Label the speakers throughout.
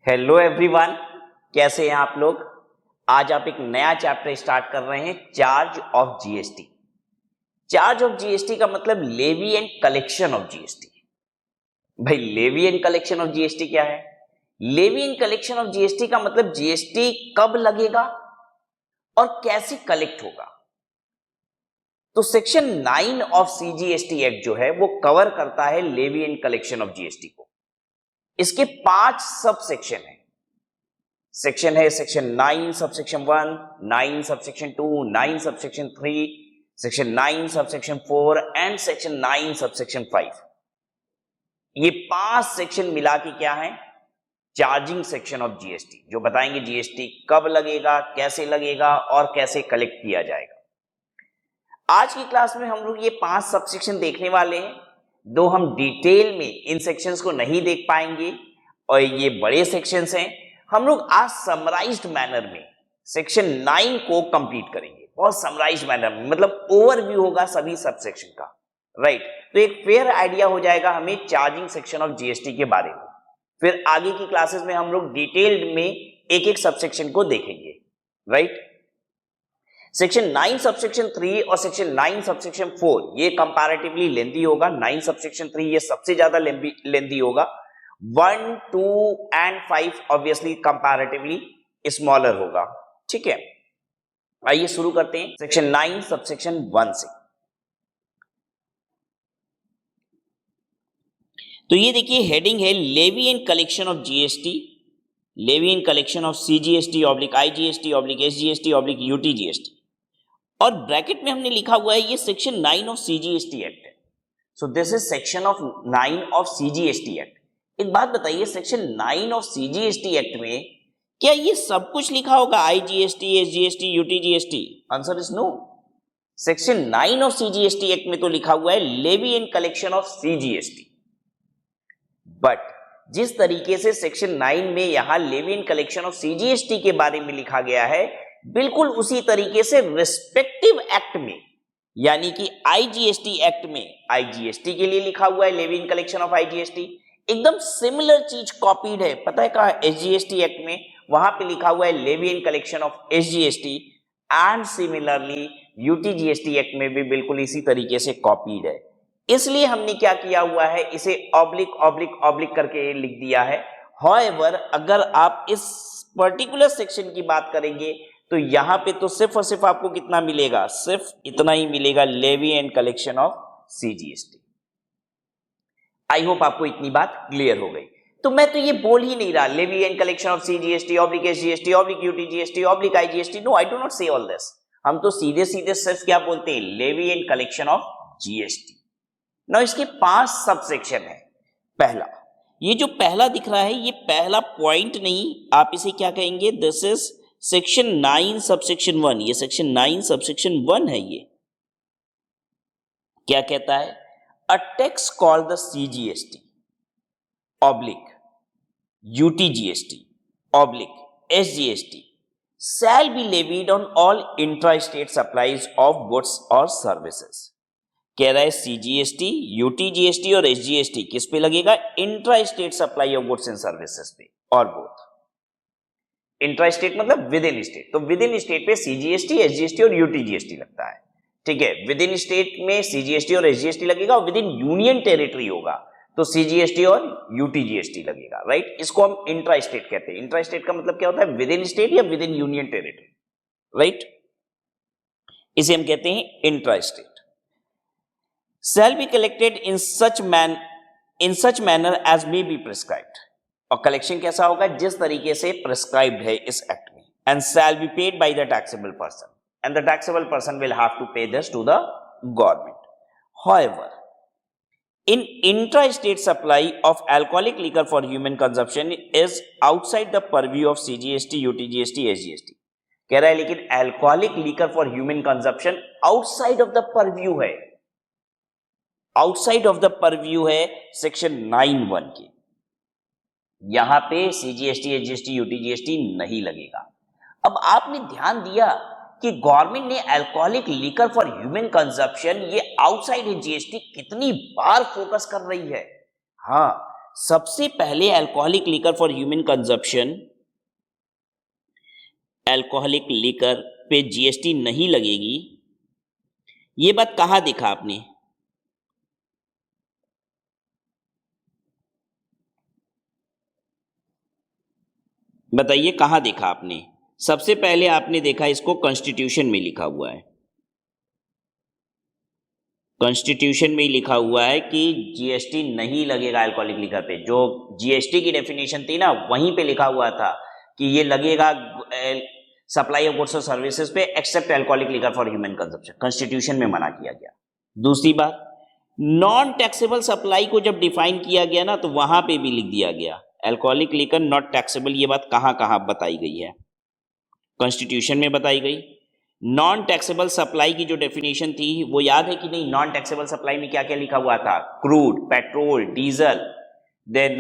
Speaker 1: Hello everyone, कैसे हैं आप लोग। आज आप एक नया चैप्टर स्टार्ट कर रहे हैं, charge of GST. Charge of GST का मतलब levy and collection of GST. भाई levy and collection of GST क्या है? Levy and collection of GST का मतलब जीएसटी कब लगेगा और कैसे कलेक्ट होगा। तो सेक्शन 9 ऑफ सीजीएसटी एक्ट जो है वो कवर करता है levy and collection of GST को। इसके 5 सब सेक्शन है। सेक्शन है section 9 subsection 1, 9 subsection 2, 9 subsection 3, section 9 subsection 4 and section 9 subsection 5। ये 5 सेक्शन मिला के क्या है? चार्जिंग सेक्शन ऑफ जीएसटी, जो बताएंगे जीएसटी कब लगेगा, कैसे लगेगा और कैसे कलेक्ट किया जाएगा। आज की क्लास में हम लोग ये 5 सबसेक्शन देखने वाले हैं। दो हम डिटेल में इन सेक्शंस को नहीं देख पाएंगे और ये बड़े सेक्शंस हैं। हम लोग आज समराइज्ड मैनर में सेक्शन 9 को कंप्लीट करेंगे, बहुत समराइज्ड मैनर में, मतलब ओवरव्यू होगा सभी सब सेक्शन का, राइट। तो एक फेयर आइडिया हो जाएगा हमें चार्जिंग सेक्शन ऑफ जीएसटी के बारे में। फिर आगे की क्लासेस में हम लोग डिटेल्ड में एक एक सबसेक्शन को देखेंगे, राइट। सेक्शन 9 सबसेक्शन 3 और सेक्शन 9 सबसेक्शन 4 ये कंपैरेटिवली लेंथी होगा। 9 सबसेक्शन 3 ये सबसे ज्यादा लेंथी होगा। 1, 2 एंड 5 ऑब्वियसली कंपैरेटिवली स्मॉलर होगा, ठीक है। आइए शुरू करते हैं सेक्शन 9 सबसेक्शन 1 से। तो ये देखिए हेडिंग है levy and collection of GST, levy and collection of CGST oblique IGST oblique SGST oblique UTGST, और ब्रैकेट में हमने लिखा हुआ है ये सेक्शन 9 ऑफ सीजीएसटी एक्ट है। So this is section of 9 ऑफ सीजीएसटी एक्ट। एक बात बताइए, सेक्शन 9 ऑफ सीजीएसटी एक्ट में क्या ये सब कुछ लिखा होगा? IGST, SGST, UTGST? Answer is no. Section 9 ऑफ सीजीएसटी एक्ट में तो लिखा हुआ है levy and collection of CGST, but जिस तरीके से सेक्शन 9 में यहां levy and collection of CGST के बारे में लिखा गया है, बिल्कुल उसी तरीके से रिस्पेक्टिव एक्ट में यानी कि आईजीएसटी एक्ट में आईजीएसटी के लिए लिखा हुआ है levy and collection of IGST. एकदम सिमिलर चीज कॉपीड है, पता है कहां? एसजीएसटी एक्ट में, वहां पे लिखा हुआ है levy and collection of SGST, and similarly UTGST act में भी बिल्कुल इसी तरीके से कॉपीड है। इसलिए हमने क्या किया हुआ है, इसे ऑब्लिक ऑब्लिक ऑब्लिक करके लिख दिया है। हाउएवर अगर आप इस पर्टिकुलर सेक्शन की बात करेंगे तो यहां पे तो सिर्फ और सिर्फ आपको कितना मिलेगा? सिर्फ इतना ही मिलेगा, levy and collection of CGST. I hope आपको इतनी बात क्लियर हो गई। तो मैं तो ये बोल ही नहीं रहा levy and collection of CGST oblique SGST oblique UTGST oblique IGST. No, I do not say all this. हम तो सीधे सीधे सिर्फ क्या बोलते हैं? Levy and collection of GST. Now इसके 5 सब सेक्शन है। पहला, ये जो पहला दिख रहा है ये पहला पॉइंट नहीं, आप इसे क्या कहेंगे? This is section 9 subsection 1। ये सेक्शन 9 सबसेक्शन 1 है। ये क्या कहता है? A tax called the CGST oblique UTGST oblique SGST shall be levied on all intra-state supplies of goods or services। कह रहा है सीजीएसटी, यूटीजीएसटी और एसजीएसटी किस पे लगेगा? Intra state supply of goods and services पे, और बोथ। इंट्रा स्टेट मतलब विद इन स्टेट, तो विद इन स्टेट पे सीजीएसटी, एसजीएसटी और यूटीजीएसटी लगता है, ठीक है। विद इन स्टेट में सीजीएसटी और एसजीएसटी लगेगा, और विद इन यूनियन टेरिटरी होगा तो सीजीएसटी और यूटीजीएसटी लगेगा, राइट। इसको हम इंट्रा स्टेट कहते हैं। इंट्रा स्टेट का मतलब क्या होता है? विद इन स्टेट या with in union territory, right. इसे हम कहते हैं intra state. shall be collected in such manner as may be prescribed। और कलेक्शन कैसा होगा? जिस तरीके से प्रिस्क्राइब्ड है इस एक्ट में। and shall be paid by the taxable person, and the taxable person will have to pay this to the government। However, in intra-state supply of alcoholic liquor for human consumption is outside the purview of CGST, UTGST, SGST। कह रहा है लेकिन alcoholic liquor for human consumption outside of the purview है, outside of the purview है section 9(1) के। यहां पे CGST, SGST, UTGST नहीं लगेगा। अब आपने ध्यान दिया कि गवर्नमेंट ने alcoholic liquor for human consumption, ये आउटसाइड है जीएसटी, कितनी बार फोकस कर रही है। हाँ, सबसे पहले alcoholic liquor for human consumption, alcoholic liquor पे जीएसटी नहीं लगेगी, ये बात कहां देखा आपने? बताइए कहां देखा आपने? सबसे पहले आपने देखा इसको कॉन्स्टिट्यूशन में लिखा हुआ है, कॉन्स्टिट्यूशन में ही लिखा हुआ है कि जीएसटी नहीं लगेगा अल्कोहलिक लिकर पे। जो जीएसटी की डेफिनेशन थी ना, वहीं पे लिखा हुआ था कि ये लगेगा सप्लाई ऑफ गुड्स और सर्विसेज पे except alcoholic liquor for human consumption. Constitution में मना किया गया। दूसरी बात, नॉन टैक्सेबल सप्लाई को जब डिफाइन किया गया ना, तो वहां पे भी लिख दिया गया अल्कोहलिक लिकर नॉट टैक्सेबल। ये बात कहां कहां बताई गई है? कॉन्स्टिट्यूशन में बताई गई। नॉन टैक्सेबल सप्लाई की जो डेफिनेशन थी वो याद है कि नहीं? नॉन टैक्सेबल सप्लाई में क्या क्या लिखा हुआ था? Crude, petrol, diesel, then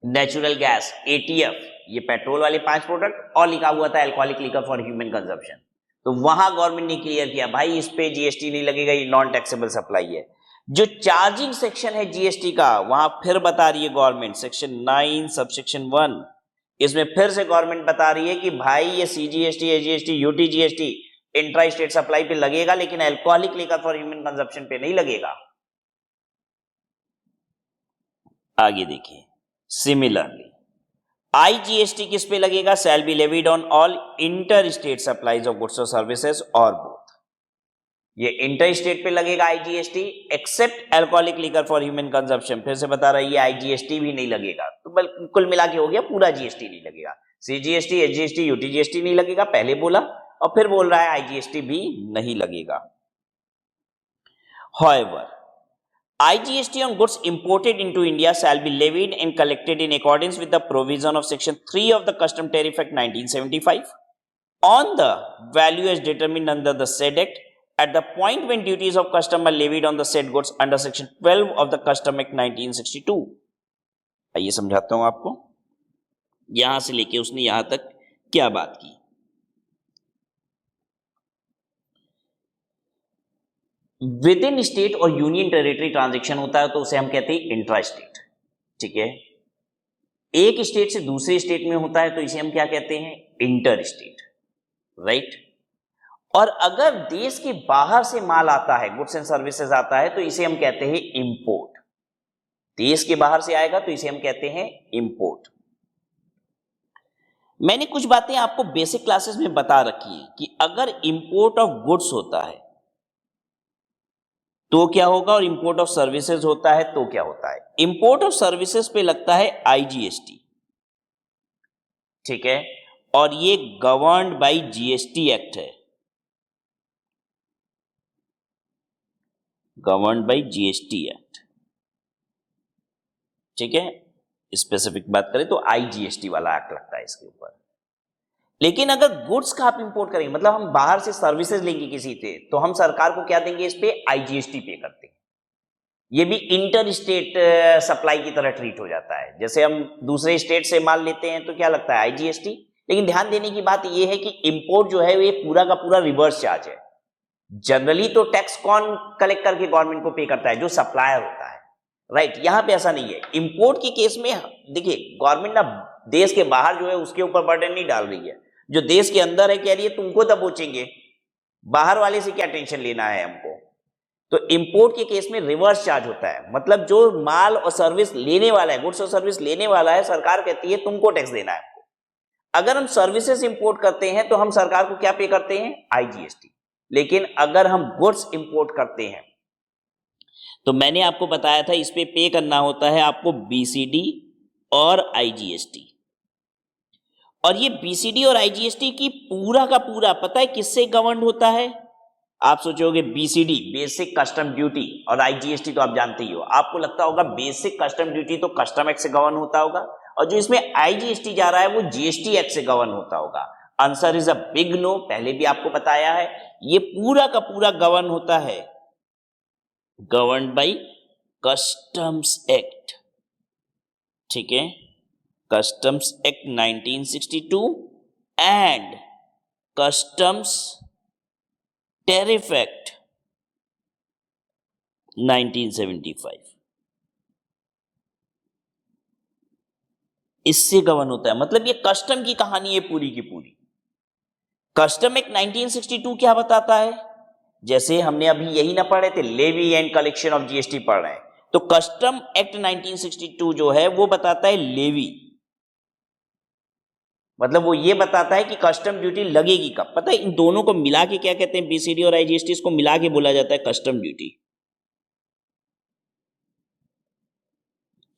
Speaker 1: natural gas, ATF, ये पेट्रोल वाले 5 प्रोडक्ट, और लिखा हुआ था alcoholic liquor for human consumption. तो वहां गवर्नमेंट ने क्लियर किया भाई इस पे जीएसटी नहीं लगेगा, ये नॉन टैक्सेबल सप्लाई है। जो चार्जिंग सेक्शन है जीएसटी का, वहां फिर बता रही है गवर्नमेंट, सेक्शन 9 सबसेक्शन 1, इसमें फिर से गवर्नमेंट बता रही है कि भाई ये CGST, AGST, UT GST intra state supply पे लगेगा, लेकिन alcoholic liquor for human consumption पे नहीं लगेगा। आगे देखिए, सिमिलरली आईजीएसटी किस पे लगेगा? Shall be levied on all interstate supplies of goods और सर्विसेज और बोथ। ये इंटर स्टेट पे लगेगा IGST except alcoholic liquor for human consumption. फिर से बता रही है आईजीएसटी भी नहीं लगेगा। तो कुल मिला के हो गया पूरा जीएसटी नहीं लगेगा। सीजीएसटी, एचजीएसटी, यूटीजीएसटी नहीं लगेगा, पहले बोला, और फिर बोल रहा है आईजीएसटी भी नहीं लगेगा। However, IGST on goods imported into India shall be levied and collected in accordance with the provision of Section 3 of the Custom Tariff Act 1975 on the value as determined under the said Act at the point when duties of custom are levied on the said goods under Section 12 of the Custom Act 1962। आइए समझाता हूं आपको, यहां से लेके उसने यहां तक क्या बात की। विद इन स्टेट और यूनियन टेरिटरी ट्रांजेक्शन होता है तो उसे हम कहते हैं इंट्रा स्टेट, ठीक है। एक स्टेट से दूसरे स्टेट में होता है तो इसे हम क्या कहते हैं? Inter state, right. और अगर देश के बाहर से माल आता है, गुड्स एंड सर्विसेज आता है, तो इसे हम कहते हैं इंपोर्ट। देश के बाहर से आएगा तो इसे हम कहते हैं इंपोर्ट। मैंने कुछ बातें आपको बेसिक क्लासेस में बता रखी है कि अगर इंपोर्ट ऑफ गुड्स होता है तो क्या होगा, और इंपोर्ट ऑफ सर्विसेज होता है तो क्या होता है। इंपोर्ट ऑफ सर्विसेज पे लगता है आईजीएसटी, ठीक है, और ये गवर्न्ड बाय जीएसटी एक्ट है, गवर्न्ड बाय जीएसटी एक्ट, ठीक है। स्पेसिफिक बात करें तो आईजीएसटी वाला एक्ट लगता है इसके ऊपर। लेकिन अगर गुड्स का आप इंपोर्ट करेंगे, मतलब हम बाहर से सर्विसेज लेंगे किसी से, तो हम सरकार को क्या देंगे? इस पे आईजीएसटी पे करते हैं। ये भी इंटर स्टेट सप्लाई की तरह ट्रीट हो जाता है। जैसे हम दूसरे स्टेट से माल लेते हैं तो क्या लगता है? आईजीएसटी। लेकिन ध्यान देने की बात यह है कि इंपोर्ट जो है ये पूरा का पूरा रिवर्स चार्ज है। जनरली तो टैक्स कौन कलेक्ट करके गवर्नमेंट को पे करता है? जो सप्लायर होता है, राइट। यहां पे ऐसा नहीं है। इंपोर्ट के केस में देखिए, गवर्नमेंट ना देश के बाहर जो है उसके ऊपर बर्डन नहीं डाल रही है, जो देश के अंदर है कह रही है तुमको दबोचेंगे, बाहर वाले से क्या टेंशन लेना है हमको। तो इंपोर्ट के केस में रिवर्स चार्ज होता है, मतलब जो माल और सर्विस लेने वाला है, गुड्स और सर्विस लेने वाला है, सरकार कहती है तुमको टैक्स देना है हमको। अगर हम सर्विसेज इंपोर्ट करते हैं तो हम सरकार को क्या पे करते हैं? आईजीएसटी। लेकिन अगर हम गुड्स इंपोर्ट करते हैं तो मैंने आपको बताया था इस पे करना होता है आपको बीसीडी और आईजीएसटी। और ये बीसीडी और आईजीएसटी की पूरा का पूरा पता है किससे गवर्न होता है? आप सोचोगे बीसीडी बेसिक कस्टम ड्यूटी और आईजीएसटी तो आप जानते ही हो। आपको लगता होगा बेसिक कस्टम ड्यूटी तो कस्टम एक्ट से गवर्न होता होगा, और जो इसमें आईजीएसटी जा रहा है वो जीएसटी एक्ट से गवर्न होता होगा। Answer is a big no. पहले भी आपको बताया है, ये पूरा का पूरा गवर्न होता है, गवर्न बाय कस्टम्स एक्ट, ठीक है, customs act 1962 and customs tariff act 1975। इससे गवर्न होता है। मतलब ये कस्टम की कहानी है पूरी की पूरी। कस्टम एक्ट 1962 क्या बताता है? जैसे हमने अभी यही ना पढ़े थे, levy and collection of GST पढ़ रहे हैं, तो कस्टम एक्ट 1962 जो है वो बताता है लेवी, मतलब वो ये बताता है कि कस्टम ड्यूटी लगेगी कब। पता है इन दोनों को मिला के क्या कहते हैं? बीसीडी और आईजीएसटी, इसको मिला के बोला जाता है कस्टम ड्यूटी।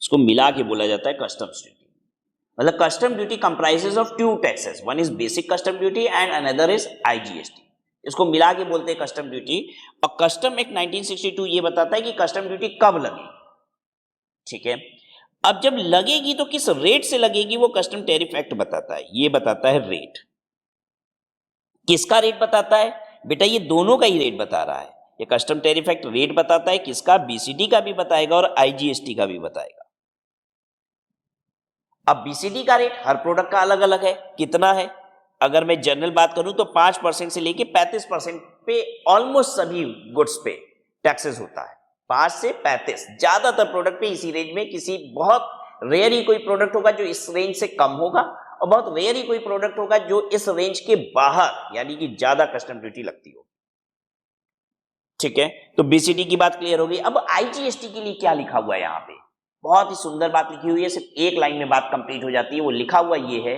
Speaker 1: इसको मिला के बोला जाता है कस्टम्स ड्यूटी। मतलब custom duty comprises of two taxes, one is basic custom duty and another is IGST. इसको मिला के बोलते हैं कस्टम ड्यूटी। और कस्टम एक्ट 1962 ये बताता है कि कस्टम ड्यूटी कब लगेगी। ठीक है, अब जब लगेगी तो किस रेट से लगेगी वो कस्टम टैरिफ एक्ट बताता है। ये बताता है रेट। किसका रेट बताता है? बेटा ये दोनों का ही रेट बता रहा है। ये कस्टम टैरिफ एक्ट रेट बताता है किसका? बीसीडी का भी बताएगा और आईजीएसटी का भी बताएगा। अब बीसीडी का रेट हर प्रोडक्ट का अलग अलग है। कितना है? अगर मैं जनरल बात करूं तो 5% से लेके 35% पे ऑलमोस्ट सभी गुड्स पे टैक्सेस होता है। 5 से 35, ज्यादातर प्रोडक्ट पे इसी रेंज में। किसी बहुत रेयर ही कोई प्रोडक्ट होगा जो इस रेंज से कम होगा, और बहुत रेयर ही कोई प्रोडक्ट होगा जो इस रेंज के बाहर यानी कि ज्यादा कस्टम ड्यूटी लगती हो। ठीक है, तो बीसीडी की बात क्लियर हो गई। अब आईजीएसटी के लिए क्या लिखा हुआ है यहां पे? बहुत ही सुंदर बात लिखी हुई है, सिर्फ एक लाइन में बात कंप्लीट हो जाती है। वो लिखा हुआ ये है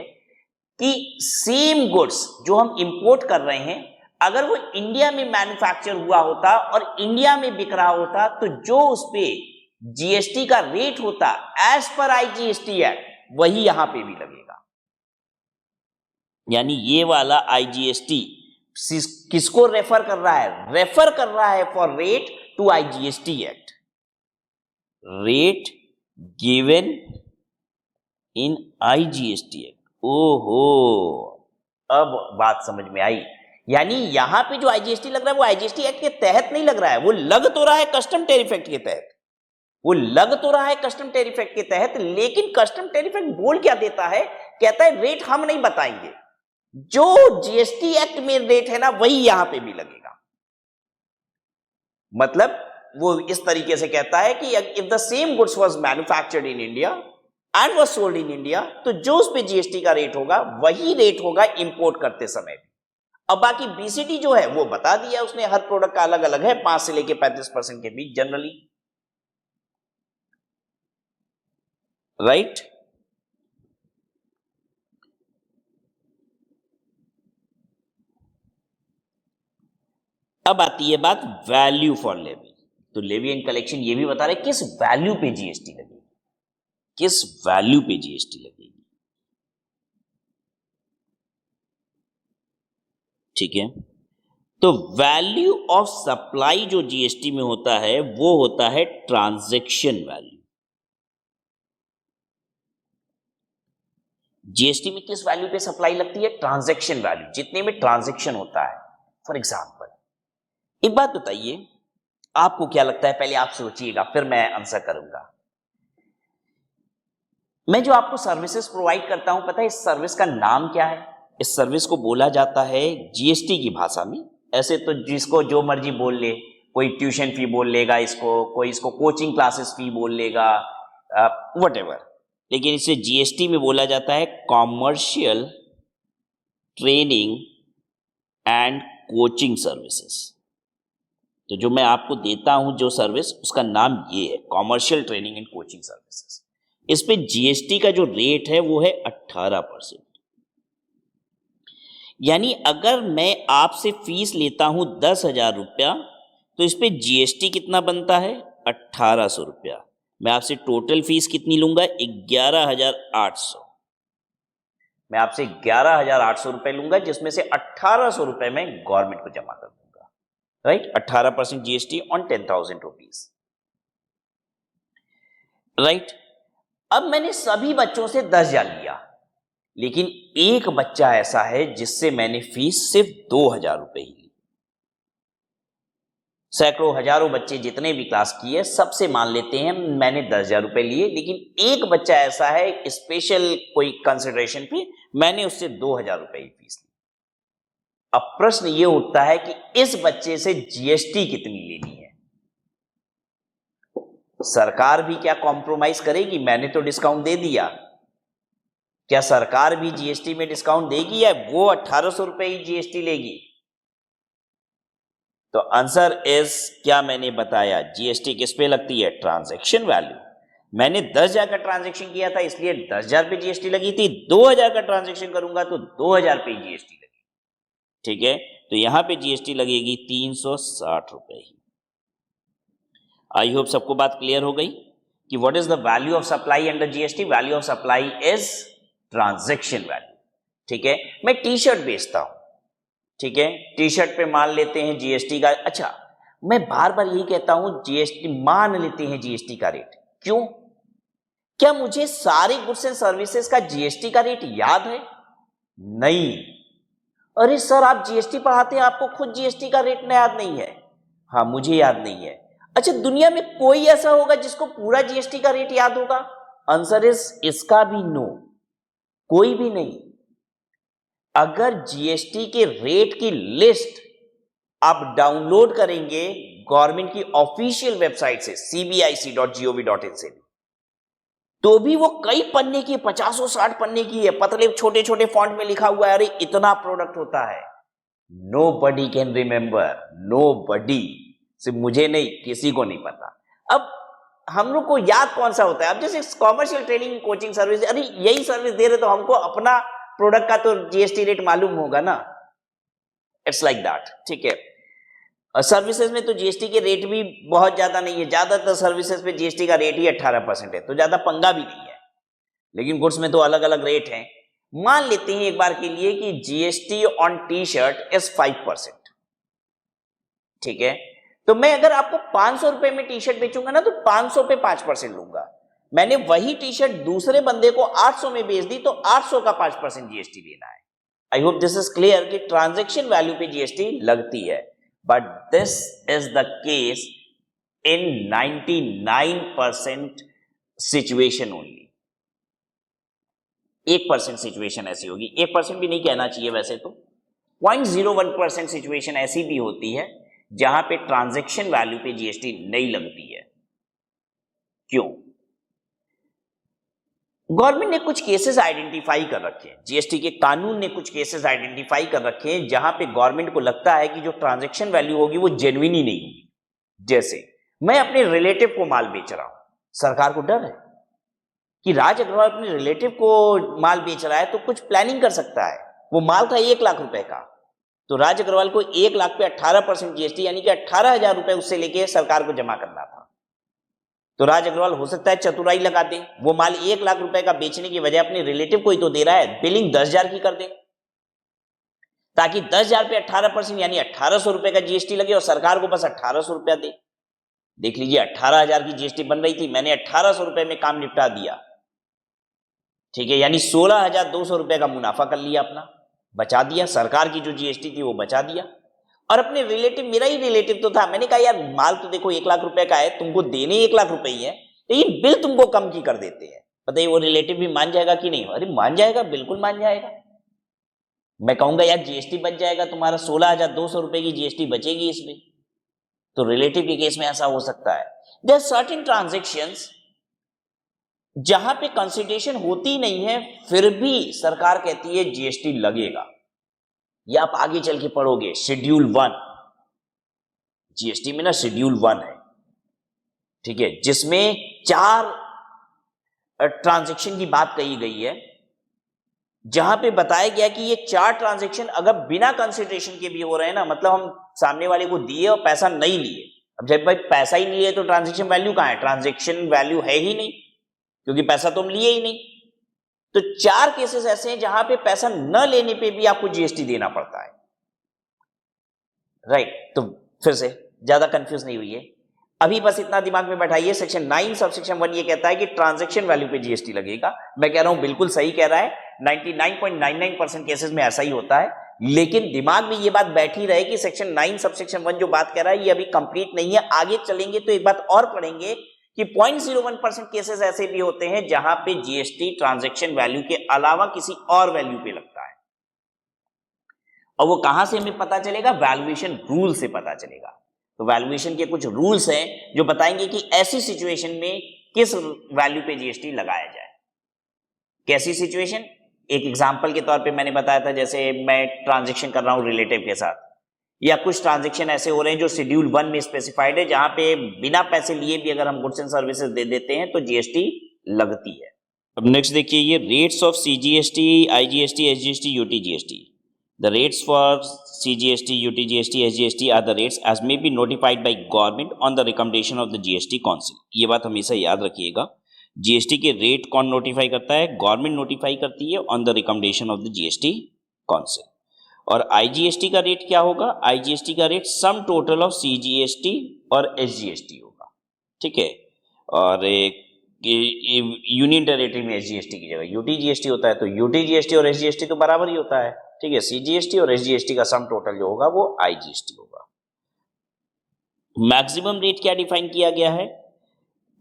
Speaker 1: कि सेम गुड्स जो हम इंपोर्ट कर रहे हैं, अगर वो इंडिया में मैन्युफैक्चर हुआ होता और इंडिया में बिक रहा होता, तो जो उस पे जीएसटी का रेट होता एज पर आईजीएसटी एक्ट, वही यहां पे भी लगेगा। यानी ये वाला आईजीएसटी किसको रेफर कर रहा है? रेफर कर रहा है for rate to IGST act, rate given in IGST act. ओहो, अब बात समझ में आई। यानी यहां पे जो आईजीएसटी लग रहा है वो आईजीएसटी एक्ट के तहत नहीं लग रहा है, वो लग तो रहा है कस्टम टैरिफ एक्ट के तहत, वो लग तो रहा है कस्टम टैरिफ एक्ट के तहत, लेकिन कस्टम टैरिफ एक्ट बोल क्या देता है? कहता है रेट हम नहीं बताएंगे, जो जीएसटी एक्ट में रेट है ना वही यहां पे भी लगेगा। मतलब वो इस तरीके से कहता है कि if the same goods was manufactured in India and was sold in India, तो जो उस पे जीएसटी का रेट होगा वही रेट होगा इंपोर्ट करते समय भी। अब बाकी बीसीडी जो है वो बता दिया उसने, हर प्रोडक्ट का अलग अलग है, 5 से लेके 35% के बीच जनरली। राइट? अब आती है बात वैल्यू फॉर लेवी। तो लेवी एंड कलेक्शन ये भी बता रहे किस वैल्यू पे जीएसटी लगेगी, किस वैल्यू पे जीएसटी लगेगी। ठीक है, तो वैल्यू ऑफ सप्लाई जो जीएसटी में होता है वो होता है ट्रांजैक्शन वैल्यू। जीएसटी में किस वैल्यू पे सप्लाई लगती है? ट्रांजैक्शन वैल्यू, जितने में ट्रांजैक्शन होता है। फॉर एग्जांपल एक बात बताइए, आपको क्या लगता है? पहले आप सोचिएगा फिर मैं आंसर करूंगा। मैं जो आपको सर्विसेज प्रोवाइड करता हूं, पता है इस सर्विस का नाम क्या है? इस सर्विस को बोला जाता है जीएसटी की भाषा में, ऐसे तो जिसको जो मर्जी बोल ले, कोई ट्यूशन फी बोल लेगा इसको, कोई इसको कोचिंग क्लासेस फी बोल लेगा, व्हाटएवर, लेकिन इसे जीएसटी में बोला जाता है commercial training and coaching services. तो जो मैं आपको देता हूं जो सर्विस, उसका नाम ये है commercial training and coaching services. इस पे जीएसटी का जो रेट है वो है 18%। यानी अगर मैं आपसे फीस लेता हूं 10,000 रुपया, तो इस पे जीएसटी कितना बनता है? 1800 रुपया। मैं आपसे टोटल फीस कितनी लूंगा? 11,800। मैं आपसे 11,800 रुपए लूंगा, जिसमें से 1800 रुपए मैं गवर्नमेंट को जमा कर दूंगा। Right? 18% GST on 10,000 rupees. Right? अब मैंने सभी बच्चों से 10,000 लिया, लेकिन एक बच्चा ऐसा है जिससे मैंने फीस सिर्फ 2,000 रुपए ही ली। सैकड़ों हजारों बच्चे जितने भी क्लास किए, सबसे मान लेते हैं मैंने 10,000 रुपए लिए, लेकिन एक बच्चा ऐसा है स्पेशल कोई कंसिडरेशन पे मैंने उससे 2,000 रुपए ही फीस ली। अब प्रश्न ये उठता है कि इस बच्चे से जीएसटी कितनी लेनी है? सरकार भी क्या कॉम्प्रोमाइज करेगी? मैंने तो डिस्काउंट दे दिया, क्या सरकार भी जीएसटी में डिस्काउंट देगी या वो 1800 रुपए ही जीएसटी लेगी? तो आंसर इज, क्या मैंने बताया, जीएसटी किस पे लगती है? Transaction value. मैंने 10,000 का ट्रांजैक्शन किया था इसलिए 10,000 पे जीएसटी लगी थी, 2,000 का ट्रांजैक्शन करूंगा तो 2,000 पे जीएसटी लगेगी। ठीक है, तो यहां पे जीएसटी लगेगी 360 रुपए ही। आई होप सबको बात क्लियर हो गई कि what is the value of supply under GST? Value of supply is transaction value. ठीक है, मैं टी शर्ट बेचता हूं, ठीक है, टी शर्ट पे मान लेते हैं जीएसटी का, अच्छा मैं बार बार यही कहता हूं जीएसटी मान लेते हैं जीएसटी का रेट, क्यों? क्या मुझे सारे गुड्स एंड सर्विसेज का जीएसटी का रेट याद है? नहीं। अरे सर आप जीएसटी पढ़ाते हैं, आपको खुद जीएसटी का रेट याद नहीं है? हाँ मुझे याद नहीं है। अच्छा दुनिया में कोई ऐसा होगा जिसको पूरा जीएसटी का रेट याद होगा? आंसर इज इसका भी नो, कोई भी नहीं। अगर जीएसटी के रेट की लिस्ट आप डाउनलोड करेंगे गवर्नमेंट की ऑफिशियल वेबसाइट से cbic.gov.in से, तो भी वो कई पन्ने की, 50-60 पन्ने की है, पतले छोटे छोटे फॉन्ट में लिखा हुआ है, अरे इतना प्रोडक्ट होता है। नोबडी कैन रिमेंबर, नोबडी, सिर्फ मुझे नहीं, किसी को नहीं पता। अब हम लोग को याद कौन सा होता है? अब जैसे कॉमर्शियल ट्रेनिंग कोचिंग सर्विस, अरे यही सर्विस दे रहे तो हमको अपना प्रोडक्ट का तो जीएसटी रेट मालूम होगा ना। It's like that. ठीक है, सर्विसेज में तो जीएसटी के रेट भी बहुत ज्यादा नहीं है, ज्यादातर सर्विसेज पे जीएसटी का रेट ही 18% है, तो ज्यादा पंगा भी नहीं है। लेकिन गुड्स में तो अलग अलग रेट हैं। मान लेते हैं एक बार के लिए कि GST on T shirt is 5%। ठीक है, तो मैं अगर आपको 500 रुपए में टी शर्ट बेचूंगा ना, तो 500 पे 5% लूंगा। मैंने वही टी शर्ट दूसरे बंदे को 800 में बेच दी, तो 800 का 5% जीएसटी देना है। I hope this is clear कि ट्रांजैक्शन वैल्यू पे जीएसटी लगती है, but this is the case in 99% situation only. 1% situation ऐसी होगी, 1% भी नहीं कहना चाहिए वैसे तो, 0.01% सिचुएशन ऐसी भी होती है जहां पे ट्रांजैक्शन वैल्यू पे जीएसटी नहीं लगती है। क्यों? गवर्नमेंट ने कुछ केसेस आइडेंटिफाई कर रखे हैं, जीएसटी के कानून ने कुछ केसेस आइडेंटिफाई कर रखे हैं जहां पे गवर्नमेंट को लगता है कि जो ट्रांजैक्शन वैल्यू होगी वो जेन्युइन ही नहीं होगी। जैसे मैं अपने रिलेटिव को माल बेच रहा हूं, सरकार को डर है कि राज अग्रवाल अपने रिलेटिव को माल बेच रहा है तो कुछ प्लानिंग कर सकता है। वो माल था 1 लाख रुपए का, तो राज अग्रवाल को 1 लाख पे 18% जीएसटी यानी कि 18,000 रुपए उससे लेके सरकार को जमा करना था। तो राज अग्रवाल हो सकता है चतुराई लगा दे, वो माल 1 लाख रुपए का बेचने की वजह अपने रिलेटिव को ही तो दे रहा है, बिलिंग 10,000 की कर दे, ताकि 10,000 पे 18% यानी 1,800 रुपए का जीएसटी लगे और सरकार को बस 1,800 रुपया दे। देख लीजिए 18,000 की जीएसटी बन रही थी, मैंने 1,800 रुपए में काम निपटा दिया। ठीक है, यानी 16,200 रुपए का मुनाफा कर लिया, अपना बचा दिया, सरकार की जो जीएसटी थी वो बचा दिया। और अपने रिलेटिव, मेरा ही रिलेटिव तो था, मैंने कहा यार माल तो देखो 1 लाख रुपए का है, तुमको देने 1 लाख रुपए ही है, लेकिन बिल तुमको कम की कर देते हैं। बताइए वो रिलेटिव भी मान जाएगा कि नहीं? अरे मान जाएगा, बिल्कुल मान जाएगा। मैं कहूंगा यार जीएसटी बच जाएगा तुम्हारा, 16,200 रुपए की जीएसटी बचेगी इसमें। तो रिलेटिव के केस में ऐसा हो सकता है। देयर आर सर्टेन ट्रांजैक्शंस जहां पे कंसिडरेशन होती नहीं है, फिर भी सरकार कहती है जीएसटी लगेगा। या आप आगे चल के पढ़ोगे शेड्यूल 1, जीएसटी में ना शेड्यूल 1 है, ठीक है, जिसमें 4 ट्रांजैक्शन की बात कही गई है, जहां पे बताया गया कि ये 4 ट्रांजैक्शन अगर बिना कंसिडरेशन के भी हो रहे हैं ना, मतलब हम सामने वाले को दिए और पैसा नहीं लिए। अब जब भाई पैसा ही नहीं लिए तो ट्रांजैक्शन वैल्यू कहां है? ट्रांजैक्शन वैल्यू है ही नहीं, क्योंकि पैसा तो हम लिए ही नहीं। तो 4 केसेस ऐसे हैं जहां पे पैसा न लेने पे भी आपको जीएसटी देना पड़ता है। राइट, तो फिर से ज्यादा कंफ्यूज नहीं हुई है, अभी बस इतना दिमाग में बैठाइए, सेक्शन 9 सबसेक्शन 1 ये कहता है कि ट्रांजैक्शन वैल्यू पे जीएसटी लगेगा। मैं कह रहा हूं बिल्कुल सही कह रहा है, 99.99% केसेस में ऐसा ही होता है। लेकिन दिमाग में ये बात बैठी रहे कि सेक्शन 9 सबसेक्शन 1 जो बात कह रहा है ये अभी कंप्लीट नहीं है, आगे चलेंगे तो एक बात और पढ़ेंगे कि 0.01% केसेस ऐसे भी होते हैं जहां पे जीएसटी ट्रांजैक्शन वैल्यू के अलावा किसी और वैल्यू पे लगता है। और वो कहां से हमें पता चलेगा? वैल्यूएशन रूल से पता चलेगा। तो वैल्यूएशन के कुछ रूल्स हैं जो बताएंगे कि ऐसी सिचुएशन में किस वैल्यू पे जीएसटी लगाया जाए। कैसी सिचुएशन? एक एग्जाम्पल के तौर पे मैंने बताया था, जैसे मैं ट्रांजेक्शन कर रहा हूं रिलेटिव के साथ, या कुछ ट्रांजेक्शन ऐसे हो रहे हैं जो शेड्यूल 1 में स्पेसिफाइड है, जहां पे बिना पैसे लिए भी अगर हम गुड्स एंड सर्विसेज दे देते हैं तो जीएसटी लगती है। अब नेक्स्ट देखिए, ये rates of CGST, IGST, SGST, UTGST. The rates for CGST, UTGST, SGST are the rates as may be notified by government on the recommendation of the GST council. ये बात हमेशा याद रखिएगा, जीएसटी के रेट कौन notify करता है? Government notify करती है on the recommendation of the GST council. और आईजीएसटी का रेट क्या होगा? आईजीएसटी का rate sum total of CGST और एसजीएसटी होगा, ठीक है। और यूनियन टेरिटरी में एसजीएसटी की जगह यूटीजीएसटी होता है, तो यूटीजीएसटी और एसजीएसटी तो बराबर ही होता है, ठीक है। सीजीएसटी और एसजीएसटी का सम टोटल जो होगा वो आईजीएसटी होगा। मैक्सिमम रेट क्या डिफाइन किया गया है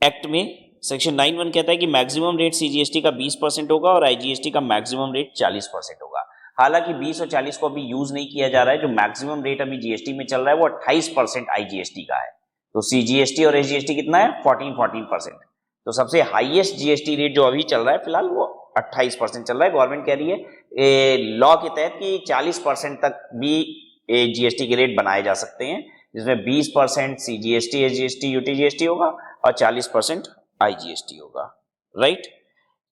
Speaker 1: एक्ट में? सेक्शन 9(1) कहता है कि मैक्सिमम रेट सीजीएसटी का 20% होगा और आईजीएसटी का मैक्सिमम रेट 40% होगा। हालांकि 20 और 40 को अभी यूज नहीं किया जा रहा है, जो मैक्सिमम रेट अभी जीएसटी में चल रहा है वो 28% आईजीएसटी का है। तो सीजीएसटी और एसजीएसटी कितना है? 14%। तो सबसे हाईएस्ट जीएसटी रेट जो अभी चल रहा है फिलहाल वो 28% चल रहा है। गवर्नमेंट कह रही है लॉ के तहत कि 40% तक भी जीएसटी के रेट बनाए जा सकते हैं, जिसमें 20% सीजीएसटी, एसजीएसटी, यूटीजीएसटी होगा और 40% आईजीएसटी होगा, राइट।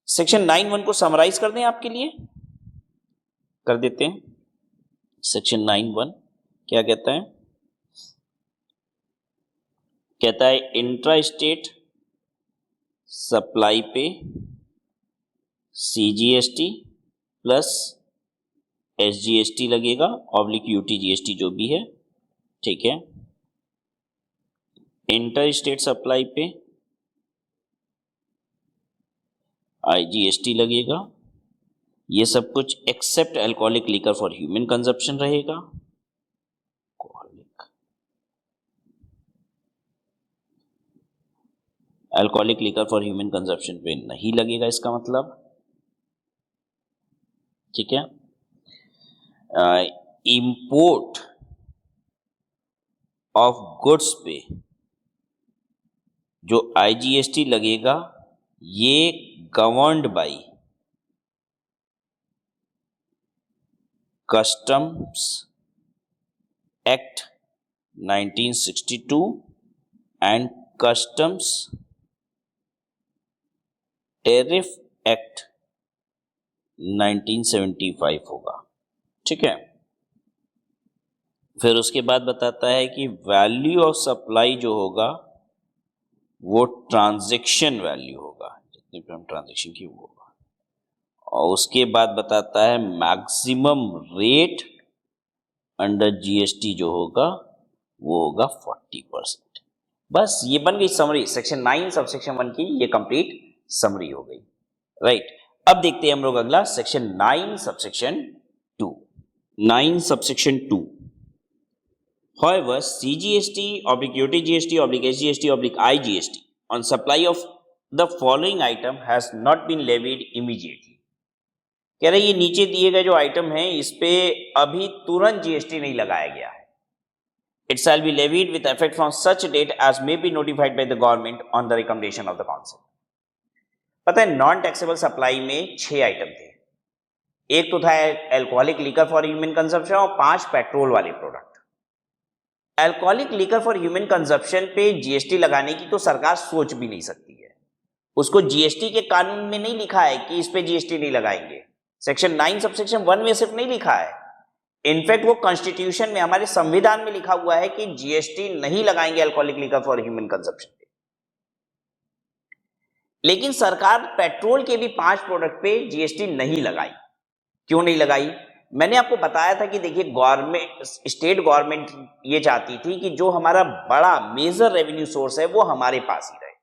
Speaker 1: सेक्शन 9(1) को समराइज कर दें आपके लिए, कर देते हैं। सेक्शन 9(1) क्या कहता है? कहता है इंट्रा स्टेट सप्लाई पे सीजीएसटी प्लस एसजीएसटी लगेगा ऑब्लिक यूटीजीएसटी जो भी है, ठीक है। इंटर स्टेट सप्लाई पे आईजीएसटी लगेगा। ये सब कुछ except alcoholic liquor for human consumption रहेगा। Alcoholic liquor for human consumption पे नहीं लगेगा, इसका मतलब, ठीक है। इंपोर्ट ऑफ गुड्स पे जो आईजीएसटी लगेगा ये governed bye customs act 1962 and customs tariff act 1975 होगा, ठीक है। फिर उसके बाद बताता है कि वैल्यू ऑफ सप्लाई जो होगा वो ट्रांजैक्शन वैल्यू होगा, जितने पे हम ट्रांजैक्शन की वो होगा। और उसके बाद बताता है मैक्सिमम रेट अंडर जीएसटी जो होगा वो होगा 40%। बस ये बन गई समरी, सेक्शन 9 सबसेक्शन 1 की ये कंप्लीट समरी हो गई, राइट। अब देखते हैं हम लोग अगला section 9 subsection 2। 9 subsection 2, however CGST oblique UTGST oblique SGST oblique IGST on supply of the following item has not been levied immediately। कह रहे ये नीचे दिए गए जो आइटम हैं इस पे अभी तुरंत जीएसटी नहीं लगाया गया है। It shall be levied with effect from such date as may be notified by the government on the recommendation of the council। पता है नॉन टैक्सेबल सप्लाई में 6 आइटम थे। एक तो था alcoholic liquor for human consumption और 5 petrol वाले product. Alcoholic liquor for human consumption पे जीएसटी लगाने की तो सरकार सोच भी नहीं सकती है, उसको जीएसटी के कानून में नहीं लिखा है कि इस पे जीएसटी नहीं लगाएंगे। सेक्शन 9 सबसेक्शन 1 में सिर्फ नहीं लिखा है, इनफैक्ट वो कॉन्स्टिट्यूशन में, हमारे संविधान में लिखा हुआ है कि जीएसटी नहीं लगाएंगे alcoholic liquor for human consumption पे। लेकिन सरकार पेट्रोल के भी 5 प्रोडक्ट पे जीएसटी नहीं लगाई। क्यों नहीं लगाई? मैंने आपको बताया था कि देखिए गवर्नमेंट, स्टेट गवर्नमेंट ये चाहती थी कि जो हमारा बड़ा मेजर रेवेन्यू सोर्स है वो हमारे पास ही रहे।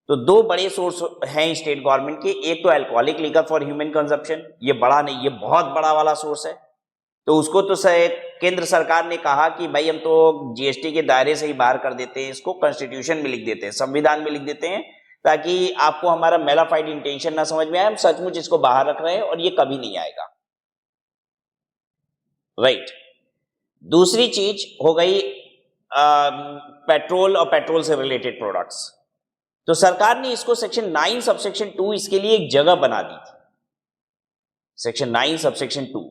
Speaker 1: तो 2 बड़े सोर्स हैं स्टेट गवर्नमेंट के, एक तो alcoholic liquor for human consumption, ये बड़ा नहीं, ये बहुत बड़ा वाला सोर्स है। तो उसको तो केंद्र सरकार ने कहा कि भाई हम तो जीएसटी के दायरे से ही बाहर कर देते हैं, इसको कॉन्स्टिट्यूशन में लिख देते हैं, संविधान में लिख देते हैं, ताकि आपको हमारा मेलाफाइड इंटेंशन ना समझ में आए, हम सचमुच इसको बाहर रख रहे हैं और ये कभी नहीं आएगा, राइट। दूसरी चीज हो गई पेट्रोल और पेट्रोल से रिलेटेड प्रोडक्ट्स। तो सरकार ने इसको सेक्शन 9 सबसेक्शन 2 इसके लिए एक जगह बना दी थी। सेक्शन 9 सबसेक्शन 2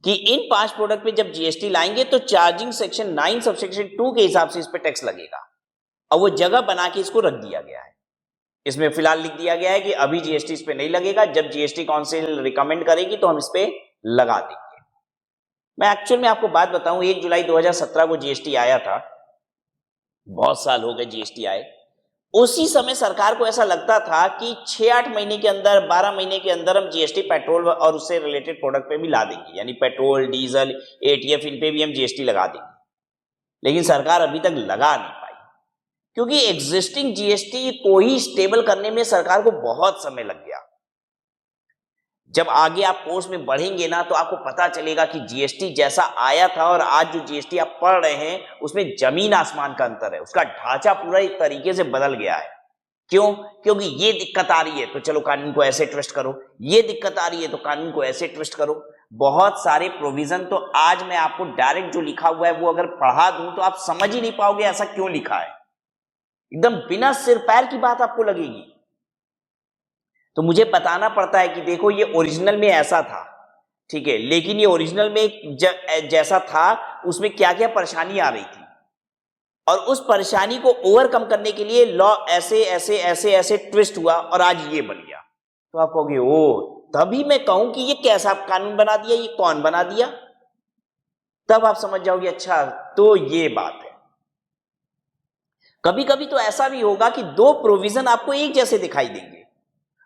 Speaker 1: कि इन 5 प्रोडक्ट पे जब जीएसटी लाएंगे तो चार्जिंग सेक्शन 9 सबसेक्शन 2 के हिसाब से इस पे टैक्स लगेगा, और वो जगह बना के इसको रख दिया गया है। इसमें फिलहाल लिख दिया गया है कि अभी जीएसटी इस पे नहीं लगेगा, जब जीएसटी काउंसिल रिकमेंड करेगी तो हम इस पे लगा देंगे। मैं एक्चुअल में आपको बात बताऊं, 1 जुलाई 2017 को जीएसटी आया था, बहुत साल हो गए जीएसटी आए। उसी समय सरकार को ऐसा लगता था कि 6-8 महीने के अंदर, 12 महीने के अंदर हम जीएसटी पेट्रोल और उससे रिलेटेड प्रोडक्ट पे भी ला देंगे, यानी पेट्रोल, डीजल, एटीएफ, इन पे भी हम जीएसटी लगा देंगे। लेकिन सरकार अभी तक लगा नहीं पाई, क्योंकि एग्जिस्टिंग जीएसटी को ही स्टेबल करने में सरकार को बहुत समय लग गया। जब आगे आप कोर्स में बढ़ेंगे ना तो आपको पता चलेगा कि जीएसटी जैसा आया था और आज जो जीएसटी आप पढ़ रहे हैं उसमें जमीन आसमान का अंतर है। उसका ढांचा पूरा एक तरीके से बदल गया है। क्यों? क्योंकि ये दिक्कत आ रही है तो चलो कानून को ऐसे ट्विस्ट करो, ये दिक्कत आ रही है तो कानून को ऐसे ट्विस्ट करो। बहुत सारे प्रोविजन तो आज मैं आपको डायरेक्ट जो लिखा हुआ है वो अगर पढ़ा दूं तो आप समझ ही नहीं पाओगे ऐसा क्यों लिखा है। एकदम बिना सिर पैर की बात आपको लगेगी। तो मुझे बताना पड़ता है कि देखो ये ओरिजिनल में ऐसा था, ठीक है, लेकिन ये ओरिजिनल में जैसा था उसमें क्या क्या परेशानी आ रही थी, और उस परेशानी को ओवरकम करने के लिए लॉ ऐसे ऐसे ऐसे ऐसे ट्विस्ट हुआ और आज ये बन गया। तो आप कहोगे ओ, तभी मैं कहूं कि ये कैसा कानून बना दिया, ये कौन बना दिया, तब आप समझ जाओगे अच्छा तो ये बात है। कभी कभी तो ऐसा भी होगा कि 2 प्रोविजन आपको एक जैसे दिखाई देंगे।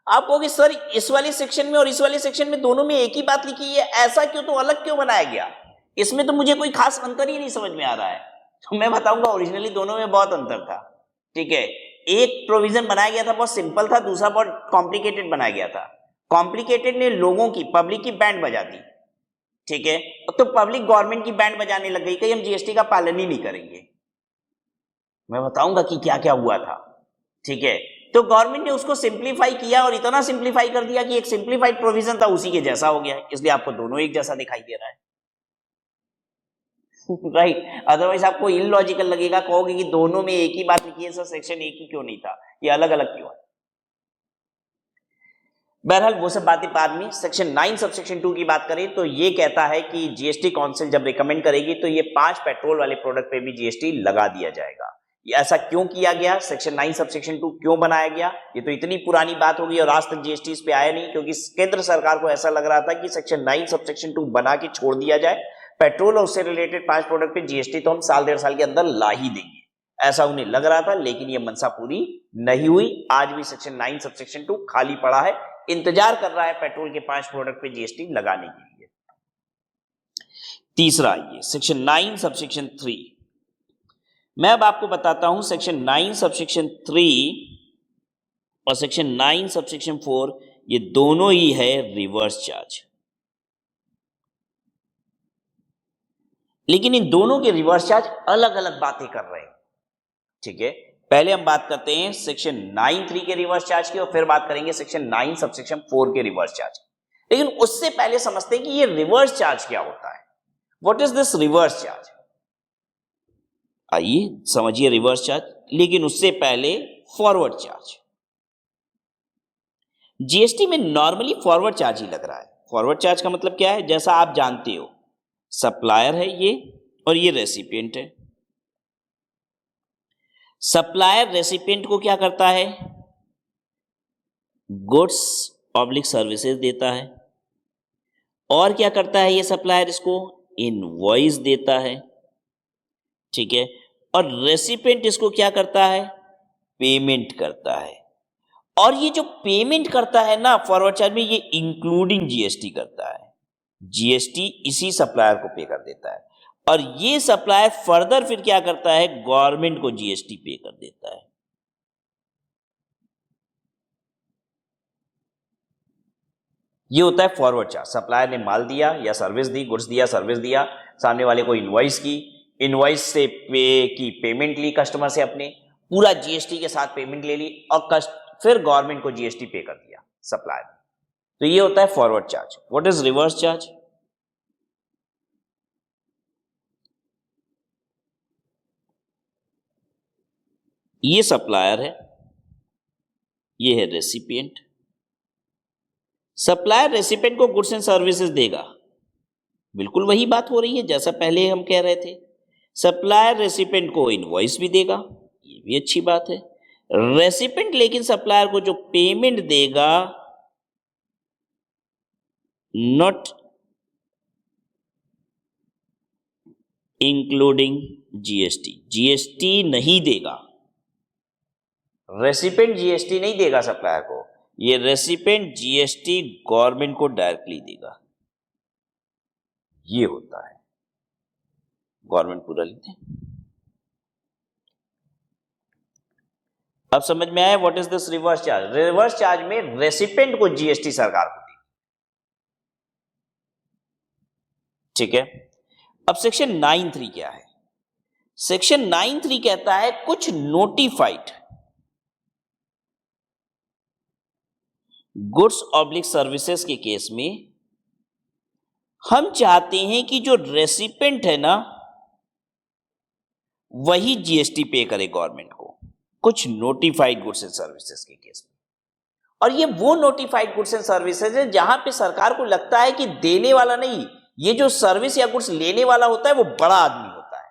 Speaker 1: आप कहोगे सर इस वाले सेक्शन में और इस वाले सेक्शन में दोनों में एक ही बात लिखी है, ऐसा क्यों, तो अलग क्यों बनाया गया, इसमें तो मुझे कोई खास अंतर ही नहीं समझ में आ रहा है। तो मैं बताऊंगा ओरिजिनली दोनों में बहुत अंतर था, ठीक है। एक प्रोविजन बनाया गया था बहुत सिंपल था, दूसरा बहुत कॉम्प्लिकेटेड बनाया गया था। कॉम्प्लिकेटेड ने लोगों की, पब्लिक की बैंड बजा दी, ठीक है, तो पब्लिक गवर्नमेंट की बैंड बजाने लग गई कि हम जीएसटी का पालन ही नहीं करेंगे। मैं बताऊंगा कि क्या क्या हुआ था, ठीक है। तो गवर्नमेंट ने उसको सिंप्लीफाई किया और इतना सिंप्लीफाई कर दिया कि एक सिंप्लीफाइड प्रोविजन था उसी के जैसा हो गया, इसलिए आपको दोनों एक जैसा दिखाई दे रहा है। राइट, अदरवाइज आपको इलॉजिकल लगेगा, कहोगे कि दोनों में एक ही बात लिखी है, सर सेक्शन एक ही क्यों नहीं था, ये अलग अलग क्यों है। बहरहाल वो सब बातें बाद में। सेक्शन 9 सबसेक्शन 2 की बात करें तो ये कहता है कि जीएसटी काउंसिल जब रिकमेंड करेगी तो ये 5 पेट्रोल वाले प्रोडक्ट पे भी जीएसटी लगा दिया जाएगा। ऐसा क्यों किया गया, सेक्शन 9 सबसेक्शन 2 क्यों बनाया गया, ये तो इतनी पुरानी बात होगी और आज तक जीएसटी इस पे आया नहीं, क्योंकि केंद्र सरकार को ऐसा लग रहा था कि सेक्शन 9 सबसेक्शन 2 बना के छोड़ दिया जाए, पेट्रोल और उससे रिलेटेड 5 प्रोडक्ट पे जीएसटी तो हम साल 1.5 साल के अंदर ला ही देंगे, ऐसा उन्हें लग रहा था। लेकिन ये मनसा पूरी नहीं हुई। आज भी सेक्शन 9 सबसेक्शन 2 खाली पड़ा है, इंतजार कर रहा है पेट्रोल के 5 प्रोडक्ट पे जीएसटी लगाने के लिए। तीसरा ये सेक्शन 9 सबसेक्शन 3, मैं अब आपको बताता हूं सेक्शन 9 सबसेक्शन 3 और सेक्शन 9 सबसेक्शन 4 ये दोनों ही है रिवर्स चार्ज। लेकिन इन दोनों के रिवर्स चार्ज अलग अलग बातें कर रहे हैं, ठीक है। पहले हम बात करते हैं सेक्शन 9(3) के रिवर्स चार्ज की और फिर बात करेंगे सेक्शन 9 सबसेक्शन 4 के रिवर्स चार्ज। लेकिन उससे पहले समझते हैं कि ये रिवर्स चार्ज क्या होता है, what is this reverse charge. आइए समझिए रिवर्स चार्ज, लेकिन उससे पहले फॉरवर्ड चार्ज। जीएसटी में नॉर्मली फॉरवर्ड चार्ज ही लग रहा है। फॉरवर्ड चार्ज का मतलब क्या है, जैसा आप जानते हो सप्लायर है ये और ये रेसिपिएंट है। सप्लायर रेसिपिएंट को क्या करता है, गुड्स पब्लिक सर्विसेज देता है, और क्या करता है ये सप्लायर, इसको इनवॉइस देता है, ठीक है। और रेसिपिएंट इसको क्या करता है, पेमेंट करता है। और ये जो पेमेंट करता है ना फॉरवर्ड चार्ज में, ये इंक्लूडिंग जीएसटी करता है। जीएसटी इसी सप्लायर को पे कर देता है और ये सप्लायर फर्दर फिर क्या करता है, गवर्नमेंट को जीएसटी पे कर देता है। ये होता है फॉरवर्ड चार्ज। सप्लायर ने माल दिया या सर्विस दी, गुड्स दिया, सर्विस दिया, सामने वाले को इनवॉइस की, इनवॉइस से पे की पेमेंट ली कस्टमर से, अपने पूरा जीएसटी के साथ पेमेंट ले ली और फिर गवर्नमेंट को जीएसटी पे कर दिया सप्लायर। तो ये होता है forward charge. What is reverse charge, ये सप्लायर है, ये है रेसिपिएंट, सप्लायर रेसिपेंट को गुड्स एंड सर्विसेज देगा, बिल्कुल वही बात हो रही है जैसा पहले हम कह रहे थे। सप्लायर रेसिपेंट को इनवॉइस भी देगा, ये भी अच्छी बात है। रेसिपेंट लेकिन सप्लायर को जो पेमेंट देगा नॉट इंक्लूडिंग जीएसटी, जीएसटी नहीं देगा। रेसिपेंट जीएसटी नहीं देगा सप्लायर को, ये रेसिपेंट जीएसटी गवर्नमेंट को डायरेक्टली देगा। ये होता है, गवर्नमेंट पूरा लेते हैं। अब समझ में आया what is this reverse charge. Reverse charge में रेसिपेंट को जीएसटी सरकार को देगी, ठीक है। अब सेक्शन 9(3) क्या है? सेक्शन 9(3) कहता है कुछ नोटिफाइड गुड्स ऑब्लिक सर्विसेज के केस में हम चाहते हैं कि जो रेसिपेंट है ना वही जीएसटी पे करे गवर्नमेंट को, कुछ नोटिफाइड गुड्स एंड सर्विसेज के केस में। और ये वो नोटिफाइड गुड्स एंड सर्विसेज है जहां पे सरकार को लगता है कि देने वाला नहीं, ये जो सर्विस या गुड्स लेने वाला होता है वो बड़ा आदमी होता है।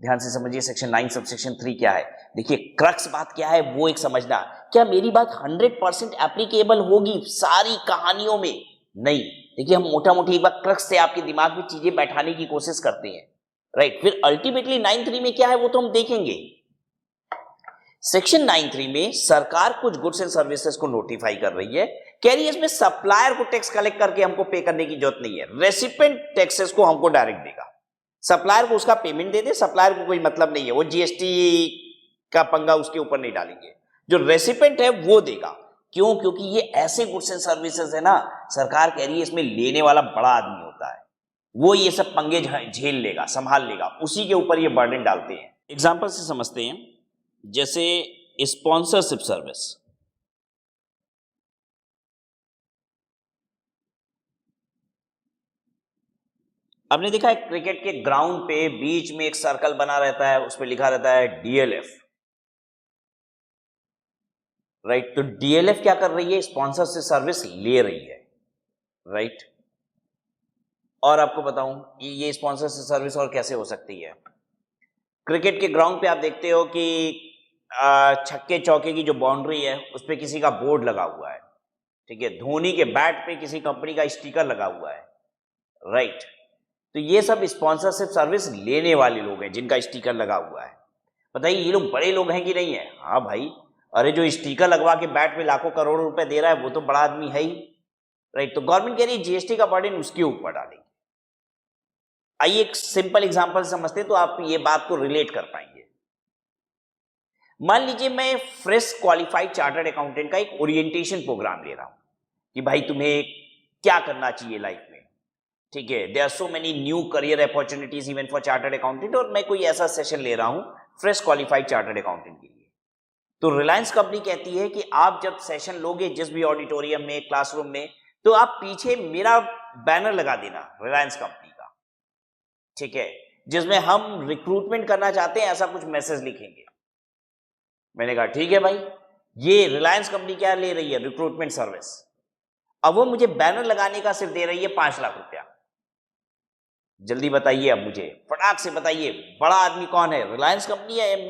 Speaker 1: ध्यान से समझिए सेक्शन 9 सबसेक्शन 3 क्या है। देखिए क्रक्स बात क्या है वो एक समझना। क्या मेरी बात 100% एप्लीकेबल होगी सारी कहानियों में? नहीं। देखिए हम मोटा मोटी एक बार क्रक्स से आपके दिमाग में चीजें बैठाने की कोशिश करते हैं, राइट। फिर अल्टीमेटली 9(3) में क्या है वो तो हम देखेंगे। सेक्शन 9(3) में सरकार कुछ गुड्स एंड सर्विसेज को नोटिफाई कर रही है, कह रही है इसमें सप्लायर को टैक्स कलेक्ट करके हमको पे करने की जरूरत नहीं है, रेसिपेंट टैक्सेस को हमको डायरेक्ट देगा। सप्लायर को उसका पेमेंट दे दे, सप्लायर को कोई मतलब नहीं है, वो जीएसटी का पंगा उसके ऊपर नहीं डालेंगे, जो रेसिपेंट है वो देगा। क्यों? क्योंकि ये ऐसे गुड्स एंड सर्विसेज है ना, सरकार कह रही है इसमें लेने वाला बड़ा आदमी होता है, वो ये सब पंगे झेल लेगा, संभाल लेगा, उसी के ऊपर ये बर्डन डालते हैं। एग्जाम्पल से समझते हैं, जैसे स्पॉन्सरशिप सर्विस। आपने देखा है क्रिकेट के ग्राउंड पे बीच में एक सर्कल बना रहता है, उस पर लिखा रहता है डीएलएफ, राइट। तो डीएलएफ क्या कर रही है? स्पॉन्सरशिप सर्विस ले रही है, राइट। और आपको बताऊं ये स्पॉन्सरशिप सर्विस और कैसे हो सकती है। क्रिकेट के ग्राउंड पे आप देखते हो कि छक्के चौके की जो बाउंड्री है उस पर किसी का बोर्ड लगा हुआ है, ठीक है। धोनी के बैट पे किसी कंपनी का स्टिकर लगा हुआ है, राइट। तो ये सब स्पॉन्सरशिप सर्विस लेने वाले लोग हैं जिनका स्टिकर लगा हुआ है। बताइए ये लोग बड़े लोग हैं कि नहीं है? हाँ भाई, अरे जो स्टिकर लगवा के बैट पे लाखों करोड़ों रुपए दे रहा है वो तो बड़ा आदमी है ही, राइट। तो गवर्नमेंट कह रही है जीएसटी का बर्डन उसके ऊपर डालेगी। आइए एक सिंपल एग्जांपल समझते हैं तो आप ये बात को रिलेट कर पाएंगे। मान लीजिए मैं फ्रेश क्वालिफाइड चार्टर्ड अकाउंटेंट का एक ओरिएंटेशन प्रोग्राम ले रहा हूं कि भाई तुम्हें क्या करना चाहिए लाइफ में, ठीक है। There are so many new career opportunities even for chartered accountant, और मैं कोई ऐसा सेशन ले रहा हूं फ्रेश क्वालिफाइड चार्टर्ड अकाउंटेंट के लिए। तो रिलायंस कंपनी कहती है कि आप जब सेशन लोगे जिस भी ऑडिटोरियम में, क्लासरूम में, तो आप पीछे मेरा बैनर लगा देना रिलायंस कंपनी का, ठीक है, जिसमें हम रिक्रूटमेंट करना चाहते हैं ऐसा कुछ मैसेज लिखेंगे। मैंने कहा ठीक है भाई, ये रिलायंस कंपनी क्या ले रही है? Recruitment service. अब वो मुझे बैनर लगाने का सिर्फ दे रही है 5 लाख रुपया। जल्दी बताइए, अब मुझे फटाक से बताइए, बड़ा आदमी कौन है? रिलायंस कंपनी है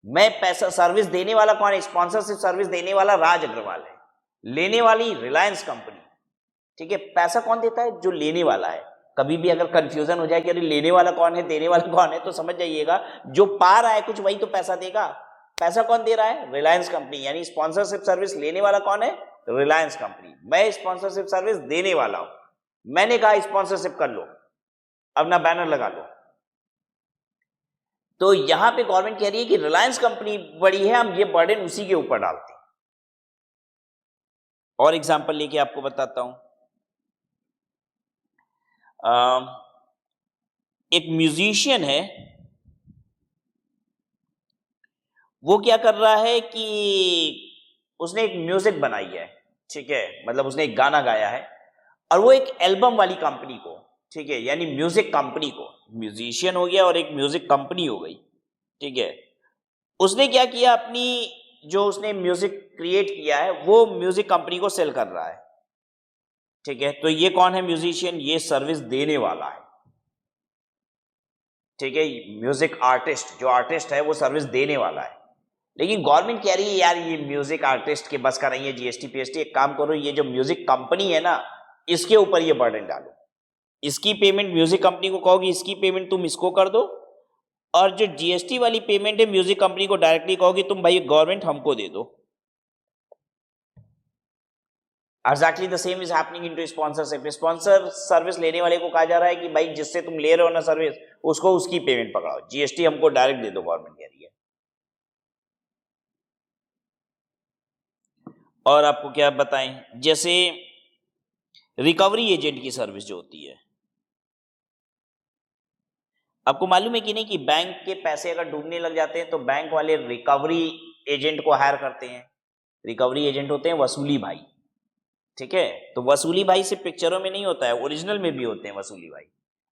Speaker 1: मैं पैसा सर्विस देने वाला कौन है? स्पॉन्सरशिप सर्विस देने वाला राज अग्रवाल है, लेने वाली रिलायंस कंपनी, ठीक है। पैसा कौन देता है? जो लेने वाला है। कभी भी अगर कंफ्यूजन हो जाए कि अरे लेने वाला कौन है देने वाला कौन है, तो समझ जाइएगा जो पा रहा है कुछ वही तो पैसा देगा। पैसा कौन दे रहा है? रिलायंस कंपनी। यानी स्पॉन्सरशिप सर्विस लेने वाला कौन है? रिलायंस कंपनी। मैं स्पॉन्सरशिप सर्विस देने वाला हूं, मैंने कहा स्पॉन्सरशिप कर लो, अपना बैनर लगा लो। तो यहां पे गवर्नमेंट कह रही है कि रिलायंस कंपनी बड़ी है, हम ये बर्डन उसी के ऊपर डालते हैं। और एग्जांपल लेके आपको बताता हूं। एक म्यूजिशियन है, वो क्या कर रहा है कि उसने एक म्यूजिक बनाई है, ठीक है, मतलब उसने एक गाना गाया है, और वो एक एल्बम वाली कंपनी को, ठीक है, यानी म्यूजिक कंपनी को, म्यूजिशियन हो गया और एक म्यूजिक कंपनी हो गई, ठीक है। उसने क्या किया, अपनी जो उसने म्यूजिक क्रिएट किया है वो म्यूजिक कंपनी को सेल कर रहा है, ठीक है। तो ये कौन है म्यूजिशियन? ये सर्विस देने वाला है, ठीक है। म्यूजिक आर्टिस्ट, जो आर्टिस्ट है वो सर्विस देने वाला है। लेकिन गवर्नमेंट कह रही है यार ये म्यूजिक आर्टिस्ट के बस का नहीं है जीएसटी पीएसटी, एक काम करो ये जो म्यूजिक कंपनी है ना इसके ऊपर ये बर्डन डालो, इसकी पेमेंट म्यूजिक कंपनी को कहोगी इसकी पेमेंट तुम इसको कर दो, और जो जीएसटी वाली पेमेंट है म्यूजिक कंपनी को डायरेक्टली कहोगी तुम भाई गवर्नमेंट हमको दे दो। Exactly the same is happening into sponsorship. Sponsor service लेने वाले को कहा जा रहा है कि भाई जिससे तुम ले रहे हो ना सर्विस उसको उसकी पेमेंट पकड़ाओ, जीएसटी हमको डायरेक्ट दे दो, गवर्नमेंट कह रही है। और आपको क्या बताएं, जैसे रिकवरी एजेंट की सर्विस जो होती है, आपको मालूम है कि नहीं कि बैंक के पैसे अगर डूबने लग जाते हैं तो बैंक वाले रिकवरी एजेंट को हायर करते हैं। रिकवरी एजेंट होते हैं वसूली भाई, ठीक है। तो वसूली भाई सिर्फ पिक्चरों में नहीं होता है, ओरिजिनल में भी होते हैं वसूली भाई।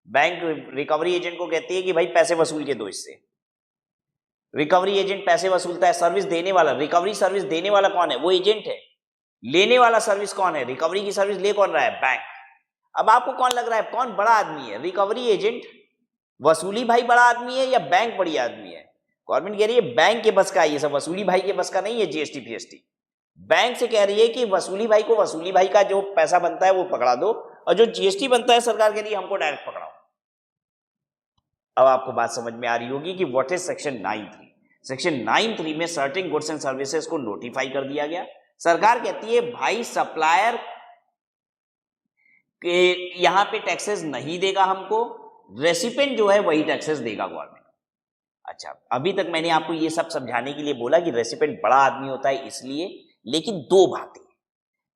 Speaker 1: बैंक रिकवरी एजेंट को कहती है कि भाई पैसे वसूल के दो इससे। रिकवरी एजेंट पैसे वसूलता है, सर्विस देने वाला, रिकवरी सर्विस देने वाला कौन है? वो एजेंट है। लेने वाला सर्विस कौन है? रिकवरी की सर्विस ले कौन रहा है? बैंक। अब आपको कौन लग रहा है कौन बड़ा आदमी है? रिकवरी एजेंट वसूली भाई बड़ा आदमी है या बैंक बड़ी आदमी है? गवर्नमेंट कह रही है बैंक के बस का है ये सब, वसूली भाई के बस का नहीं है जीएसटी पीएसटी। बैंक से कह रही है कि वसूली भाई को वसूली भाई का जो पैसा बनता है वो पकड़ा दो, और जो जीएसटी बनता है सरकार के लिए हमको डायरेक्ट पकड़ाओ। अब आपको बात समझ में आ रही होगी कि व्हाट इज सेक्शन 9(3). सेक्शन 9(3) में सर्टेन गुड्स एंड सर्विसेज को नोटिफाई कर दिया गया। सरकार कहती है भाई सप्लायर के यहां पे टैक्सेस नहीं देगा हमको, रेसिपेंट जो है वही टैक्सेस देगा गवर्नमेंट। अच्छा, अभी तक मैंने आपको ये सब समझाने के लिए बोला कि रेसिपेंट बड़ा आदमी होता है इसलिए, लेकिन दो बातें।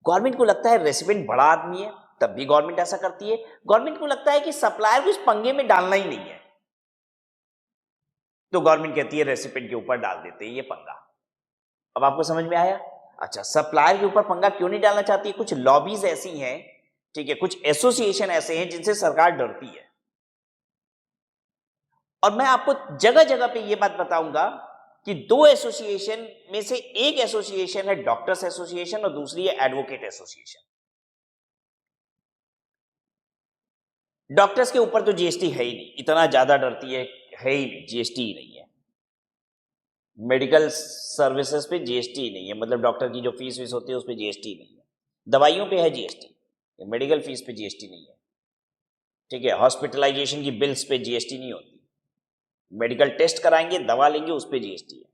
Speaker 1: गवर्नमेंट को लगता है रेसिपेंट बड़ा आदमी है तब भी गवर्नमेंट ऐसा करती है, गवर्नमेंट को लगता है कि सप्लायर को इस पंगे में डालना ही नहीं है तो गवर्नमेंट कहती है रेसिपेंट के ऊपर डाल देते हैं ये पंगा। अब आपको समझ में आया? अच्छा, सप्लायर के ऊपर पंगा क्यों नहीं डालना चाहती? कुछ लॉबीज ऐसी हैं, ठीक है, कुछ एसोसिएशन ऐसे हैं जिनसे सरकार डरती है। और मैं आपको जगह जगह पे ये बात बताऊंगा कि दो एसोसिएशन में से एक एसोसिएशन है डॉक्टर्स एसोसिएशन और दूसरी है एडवोकेट एसोसिएशन। डॉक्टर्स के ऊपर तो जीएसटी है ही नहीं, इतना ज्यादा डरती है ही नहीं, जीएसटी ही नहीं है। मेडिकल सर्विसेज पे जीएसटी ही नहीं है, मतलब डॉक्टर की जो फीस वीस होती है उस पर जीएसटी नहीं है। दवाइयों पे है जीएसटी, मेडिकल फीस पे जीएसटी नहीं है, ठीक है। हॉस्पिटलाइजेशन की बिल्स पे जीएसटी नहीं होती, मेडिकल टेस्ट कराएंगे दवा लेंगे उस पर जीएसटी है।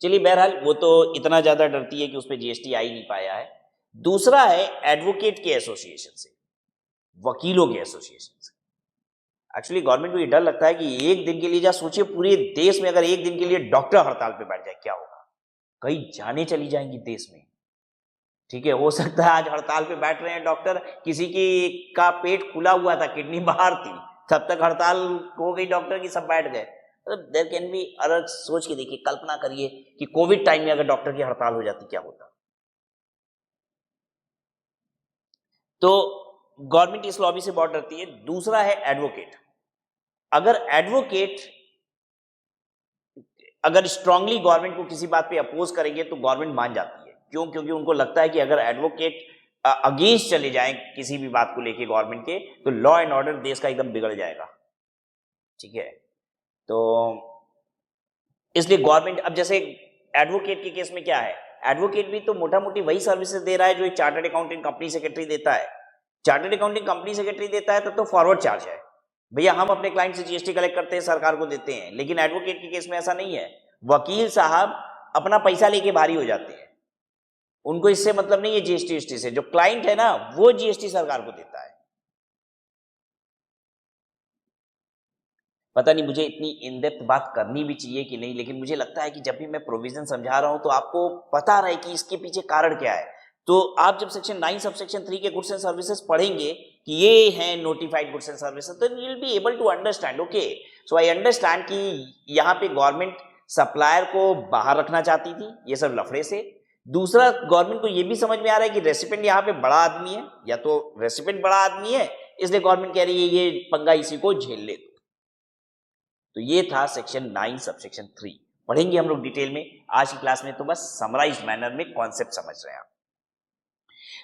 Speaker 1: चलिए बहरहाल वो तो इतना ज्यादा डरती है कि उस पर जीएसटी आ ही नहीं पाया है। दूसरा है एडवोकेट के एसोसिएशन से, वकीलों के एसोसिएशन से। एक्चुअली गवर्नमेंट को ये डर लगता है कि एक दिन के लिए, जा सोचिए पूरे देश में अगर एक दिन के लिए डॉक्टर हड़ताल पे बैठ जाए क्या होगा? कई जाने चली जाएंगी देश में, ठीक है। हो सकता है आज हड़ताल पे बैठ रहे हैं डॉक्टर, किसी की का पेट खुला हुआ था, किडनी बाहर थी, तब तक हड़ताल हो गई डॉक्टर की, सब बैठ गए। देयर कैन बी अगर सोच के देखिए, कल्पना करिए कि कोविड टाइम में अगर डॉक्टर की हड़ताल हो जाती क्या होता। तो गवर्नमेंट इस लॉबी से बहुत डरती है। दूसरा है एडवोकेट। अगर एडवोकेट अगर स्ट्रांगली गवर्नमेंट को किसी बात पे अपोज करेंगे तो गवर्नमेंट मान जाती है। क्यों? क्योंकि उनको लगता है कि अगर एडवोकेट अगेंस्ट चले जाएं किसी भी बात को लेके गवर्नमेंट के, तो लॉ एंड ऑर्डर देश का एकदम बिगड़ जाएगा, ठीक है। तो इसलिए गवर्नमेंट, अब जैसे एडवोकेट के केस में क्या है, एडवोकेट भी तो मोटा मोटी वही सर्विसेज दे रहा है जो एक चार्टर्ड अकाउंटेंट कंपनी सेक्रेटरी देता है। चार्टर्ड अकाउंटिंग कंपनी सेक्रेटरी देता है तब तो फॉरवर्ड चार्ज है, भैया हम अपने क्लाइंट से जीएसटी कलेक्ट करते हैं, सरकार को देते हैं। लेकिन एडवोकेट के केस में ऐसा नहीं है, वकील साहब अपना पैसा लेके भारी हो जाते हैं, उनको इससे मतलब नहीं है जीएसटी से। जो क्लाइंट है ना वो जीएसटी सरकार को देता है। पता नहीं मुझे इतनी इन डेप्थ बात करनी भी चाहिए कि नहीं, लेकिन मुझे लगता है कि जब भी मैं प्रोविजन समझा रहा हूं तो आपको पता रहे कि इसके पीछे कारण क्या है। तो आप जब सेक्शन 9 सब सेक्शन 3 के गुड्स एंड सर्विसेज पढ़ेंगे कि ये हैं नोटिफाइड गुड्स एंड सर्विसेज, तो you will be able to understand. Okay, so I understand कि यहाँ पे गवर्नमेंट सप्लायर को बाहर रखना चाहती थी ये सब लफड़े से। दूसरा, गवर्नमेंट को ये भी समझ में आ रहा है कि रेसिपेंट यहाँ पे बड़ा आदमी है, या तो रेसिपेंट बड़ा आदमी है इसलिए गवर्नमेंट कह रही है ये पंगा इसी को झेल ले। तो ये था सेक्शन 9 सब सेक्शन 3। पढ़ेंगे हम लोग डिटेल में आज की क्लास में, तो बस समराइज मैनर में कॉन्सेप्ट समझ रहे हैं आप।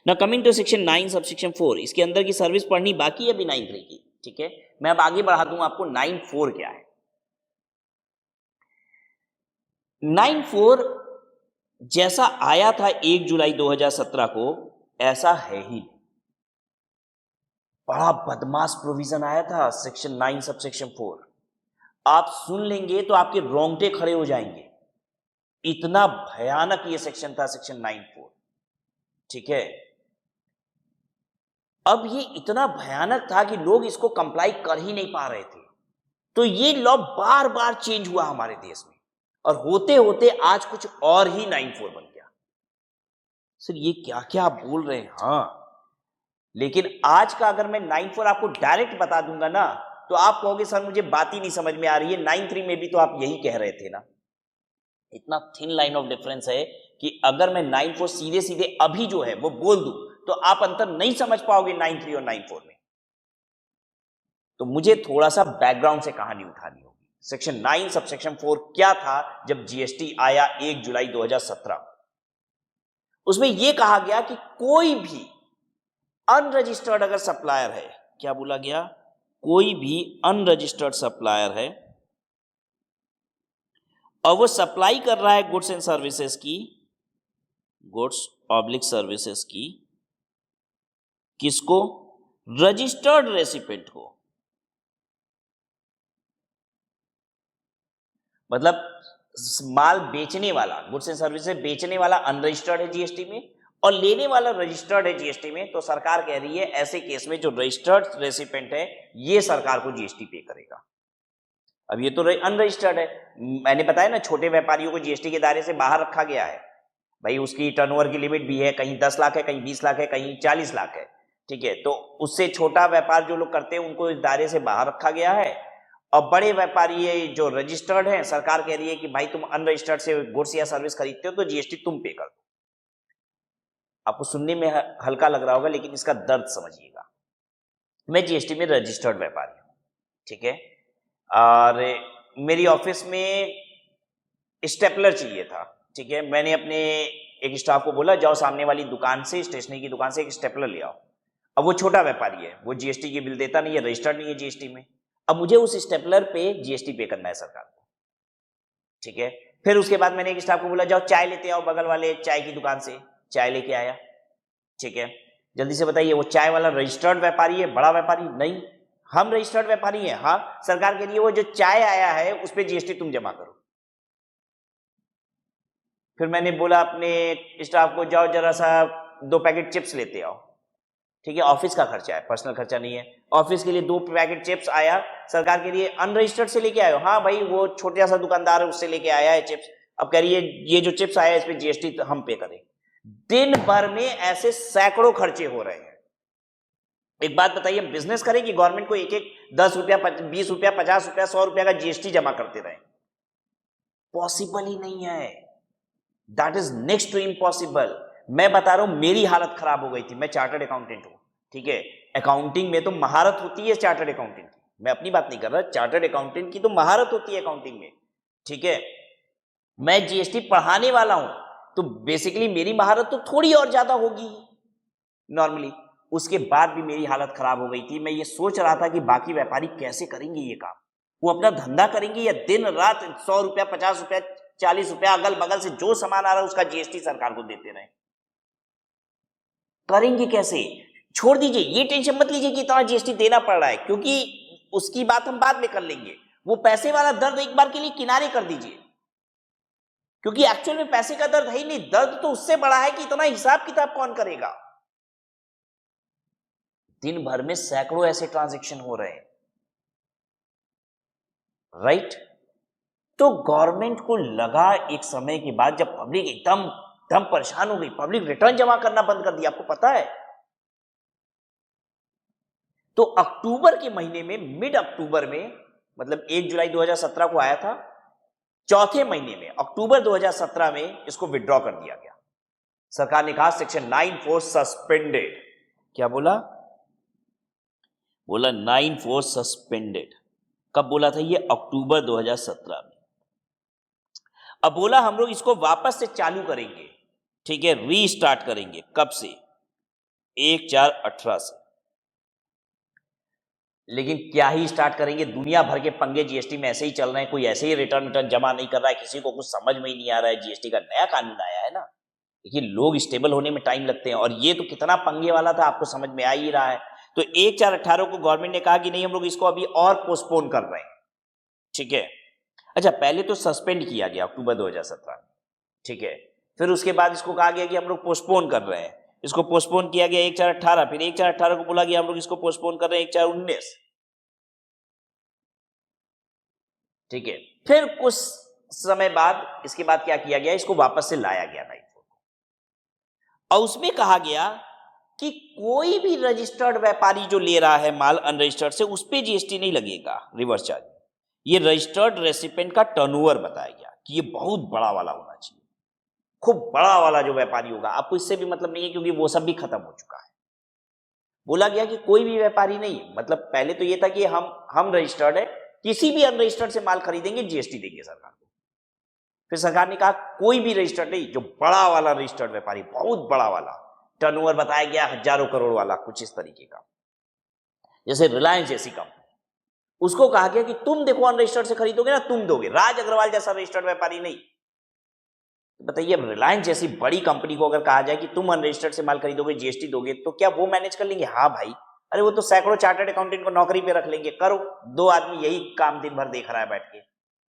Speaker 1: ना कमिंग टू सेक्शन 9 सबसेक्शन 4, इसके अंदर की सर्विस पढ़नी बाकी है अभी 9(3) की, ठीक है। मैं अब आगे बढ़ा दूं आपको 9(4) क्या है। 9(4) जैसा आया था 1 जुलाई 2017 को, ऐसा है ही। बड़ा बदमाश प्रोविजन आया था सेक्शन 9 सबसेक्शन 4। आप सुन लेंगे तो आपके रोंगटे खड़े हो जाएंगे, इतना भयानक ये सेक्शन था सेक्शन 9(4), ठीक है। अब ये इतना भयानक था कि लोग इसको कंप्लाई कर ही नहीं पा रहे थे, तो ये लॉ बार बार चेंज हुआ हमारे देश में, और होते होते आज कुछ और ही 9(4) बन गया। सर ये क्या क्या आप बोल रहे हैं? हाँ, लेकिन आज का अगर मैं 9(4) आपको डायरेक्ट बता दूंगा ना, तो आप कहोगे सर मुझे बात ही नहीं समझ में आ रही है। 9(3) में भी तो आप यही कह रहे थे ना। इतना थिन लाइन ऑफ डिफरेंस है कि अगर मैं 9(4) सीधे सीधे अभी जो है वो बोल दूं, तो आप अंतर नहीं समझ पाओगे 9(3) और 9(4) में। तो मुझे थोड़ा सा बैकग्राउंड से कहानी उठानी होगी। सेक्शन 9 सबसेक्शन 4 क्या था जब जीएसटी आया 1 जुलाई 2017। उसमें यह कहा गया कि कोई भी अनरजिस्टर्ड अगर सप्लायर है, क्या बोला गया, कोई भी अनरजिस्टर्ड सप्लायर है और वो सप्लाई कर रहा है गुड्स एंड सर्विसेज की, गुड्स ऑब्लिक सर्विसेज की, किसको, रजिस्टर्ड रेसिपेंट को, मतलब माल बेचने वाला, गुड्स एंड सर्विसेज बेचने वाला अनरजिस्टर्ड है जीएसटी में और लेने वाला रजिस्टर्ड है जीएसटी में, तो सरकार कह रही है ऐसे केस में जो रजिस्टर्ड रेसिपेंट है ये सरकार को जीएसटी पे करेगा। अब ये तो अनरजिस्टर्ड है, मैंने बताया ना छोटे व्यापारियों को जीएसटी के दायरे से बाहर रखा गया है। भाई उसकी टर्नओवर की लिमिट भी है, कहीं 10 लाख है, कहीं 20 लाख है, कहीं 40 लाख है, ठीक है। तो उससे छोटा व्यापार जो लोग करते हैं उनको इस दायरे से बाहर रखा गया है, और बड़े व्यापारी जो रजिस्टर्ड हैं सरकार कह रही है कि भाई तुम अनरजिस्टर्ड से गुड्स या सर्विस खरीदते हो तो जीएसटी तुम पे कर दो। आपको सुनने में हल्का लग रहा होगा, लेकिन इसका दर्द समझिएगा। मैं जीएसटी में रजिस्टर्ड व्यापारी हूं, ठीक है, और मेरी ऑफिस में स्टेपलर चाहिए था, ठीक है। मैंने अपने एक स्टाफ को बोला जाओ सामने वाली दुकान से, स्टेशनरी की दुकान से एक स्टेपलर ले आओ। अब वो छोटा व्यापारी है, वो जीएसटी की बिल देता नहीं है, रजिस्टर्ड नहीं है जीएसटी में। अब मुझे उस स्टेपलर पे जीएसटी पे करना है सरकार को, ठीक है। फिर उसके बाद मैंने एक स्टाफ को बोला जाओ चाय लेते आओ बगल वाले चाय की दुकान से, चाय लेके आया, ठीक है। जल्दी से बताइए वो चाय वाला रजिस्टर्ड व्यापारी है, बड़ा व्यापारी? नहीं, हम रजिस्टर्ड व्यापारी हैं। हाँ, सरकार के लिए वो जो चाय आया है उस पर जीएसटी तुम जमा करो। फिर मैंने बोला अपने स्टाफ को जाओ जरा सा 2 पैकेट चिप्स लेते आओ, ठीक है, ऑफिस का खर्चा है, पर्सनल खर्चा नहीं है। ऑफिस के लिए 2 पैकेट चिप्स आया, सरकार के लिए अनरजिस्टर्ड से लेके आयो। हाँ भाई वो छोटा सा दुकानदार है उससे लेके आया है चिप्स, अब कह रही है ये जो चिप्स आया है इस पे जीएसटी हम पे करें। दिन भर में ऐसे सैकड़ों खर्चे हो रहे हैं। एक बात बताइए, बिजनेस करें कि गवर्नमेंट को एक एक 10 रुपया, 20 रुपया, 50 रुपया, 100 रुपया का जीएसटी जमा करते रहे? पॉसिबल ही नहीं है, that is next to impossible. मैं बता रहा हूं मेरी हालत खराब हो गई थी। मैं चार्टर्ड अकाउंटेंट हूं, ठीक है, अकाउंटिंग में तो महारत होती है चार्टर्ड अकाउंटेंट की, मैं अपनी बात नहीं कर रहा, चार्टर्ड अकाउंटेंट की तो महारत होती है अकाउंटिंग में, ठीक है। मैं जीएसटी पढ़ाने वाला हूं, तो बेसिकली मेरी महारत तो थोड़ी और ज्यादा होगी नॉर्मली। उसके बाद भी मेरी हालत खराब हो गई थी। मैं ये सोच रहा था कि बाकी व्यापारी कैसे करेंगे ये काम, वो अपना धंधा करेंगे या दिन रात 100 रुपया, 50 रुपया, 40 रुपया अगल बगल से जो सामान आ रहा है उसका जीएसटी सरकार को देते रहे, करेंगे कैसे? छोड़ दीजिए, ये टेंशन मत लीजिए कि इतना जीएसटी देना पड़ रहा है, क्योंकि उसकी बात हम बाद में कर लेंगे। वो पैसे वाला दर्द एक बार के लिए किनारे कर दीजिए, क्योंकि एक्चुअल में पैसे का दर्द है ही नहीं, दर्द तो उससे बड़ा है कि इतना हिसाब किताब कौन करेगा। दिन भर में सैकड़ों ऐसे ट्रांजैक्शन हो रहे हैं, राइट। तो गवर्नमेंट को लगा एक समय के बाद, जब पब्लिक एकदम दम परेशान हो गई, पब्लिक रिटर्न जमा करना बंद कर दिया, आपको पता है। तो अक्टूबर के महीने में, मिड अक्टूबर में, मतलब 1 जुलाई 2017 को आया था, चौथे महीने में अक्टूबर 2017 में इसको विड्रॉ कर दिया गया। सरकार ने कहा सेक्शन 9(4) सस्पेंडेड। क्या बोला? बोला 9(4) सस्पेंडेड। कब बोला था ये? अक्टूबर 2017 में। अब बोला हम लोग इसको वापस से चालू करेंगे, ठीक है, रीस्टार्ट करेंगे। कब से? 1/4/18 से। लेकिन क्या ही स्टार्ट करेंगे, दुनिया भर के पंगे जीएसटी में ऐसे ही चल रहे हैं, कोई ऐसे ही रिटर्न जमा नहीं कर रहा है, किसी को कुछ समझ में ही नहीं आ रहा है। जीएसटी का नया कानून आया है ना, देखिए लोग स्टेबल होने में टाइम लगते हैं, और ये तो कितना पंगे वाला था आपको समझ में आ ही रहा है। तो 1/4/18 को गवर्नमेंट ने कहा कि नहीं, हम लोग इसको अभी और पोस्टपोन कर रहे हैं, ठीक है। अच्छा, पहले तो सस्पेंड किया गया अक्टूबर 2017 में, ठीक है, फिर उसके बाद इसको कहा गया कि हम लोग पोस्टपोन कर रहे हैं, इसको पोस्टपोन किया गया 1/4/18, फिर 1/4/18 को बोला गया हम लोग इसको पोस्टपोन कर रहे हैं 1/4/19, ठीक है। फिर कुछ समय बाद इसके बाद क्या किया गया, इसको वापस से लाया गया 9 को, और उसमें कहा गया कि कोई भी रजिस्टर्ड व्यापारी जो ले रहा है माल अनरजिस्टर्ड से, उस पर जीएसटी नहीं लगेगा, रिवर्स चार्ज। ये रजिस्टर्ड रेसिपेंट का टर्नओवर बताया गया कि ये बहुत बड़ा वाला होना चाहिए, खूब बड़ा वाला जो व्यापारी होगा। आपको इससे भी मतलब नहीं है, क्योंकि वो सब भी खत्म हो चुका है। बोला गया कि कोई भी व्यापारी नहीं, मतलब पहले तो ये था कि हम रजिस्टर्ड है, किसी भी अनरजिस्टर्ड से माल खरीदेंगे जीएसटी देंगे सरकार को। फिर सरकार ने कहा कोई भी रजिस्टर्ड नहीं, जो बड़ा वाला रजिस्टर्ड व्यापारी, बहुत बड़ा वाला, टर्नओवर बताया गया हजारों करोड़ वाला, कुछ इस तरीके का, जैसे रिलायंस जैसी कंपनी, उसको कहा गया कि तुम देखो अनरजिस्टर्ड से खरीदोगे ना, तुम दोगे, राज अग्रवाल जैसा रजिस्टर्ड व्यापारी नहीं। बताइए, अब रिलायंस जैसी बड़ी कंपनी को अगर कहा जाए कि तुम अनरजिस्टर्ड से माल खरीदोगे, जीएसटी दोगे, तो क्या वो मैनेज कर लेंगे? हाँ भाई, अरे वो तो सैकड़ों चार्टर्ड अकाउंटेंट को नौकरी पे रख लेंगे, करो, 2 आदमी यही काम दिन भर देख रहा है बैठ के,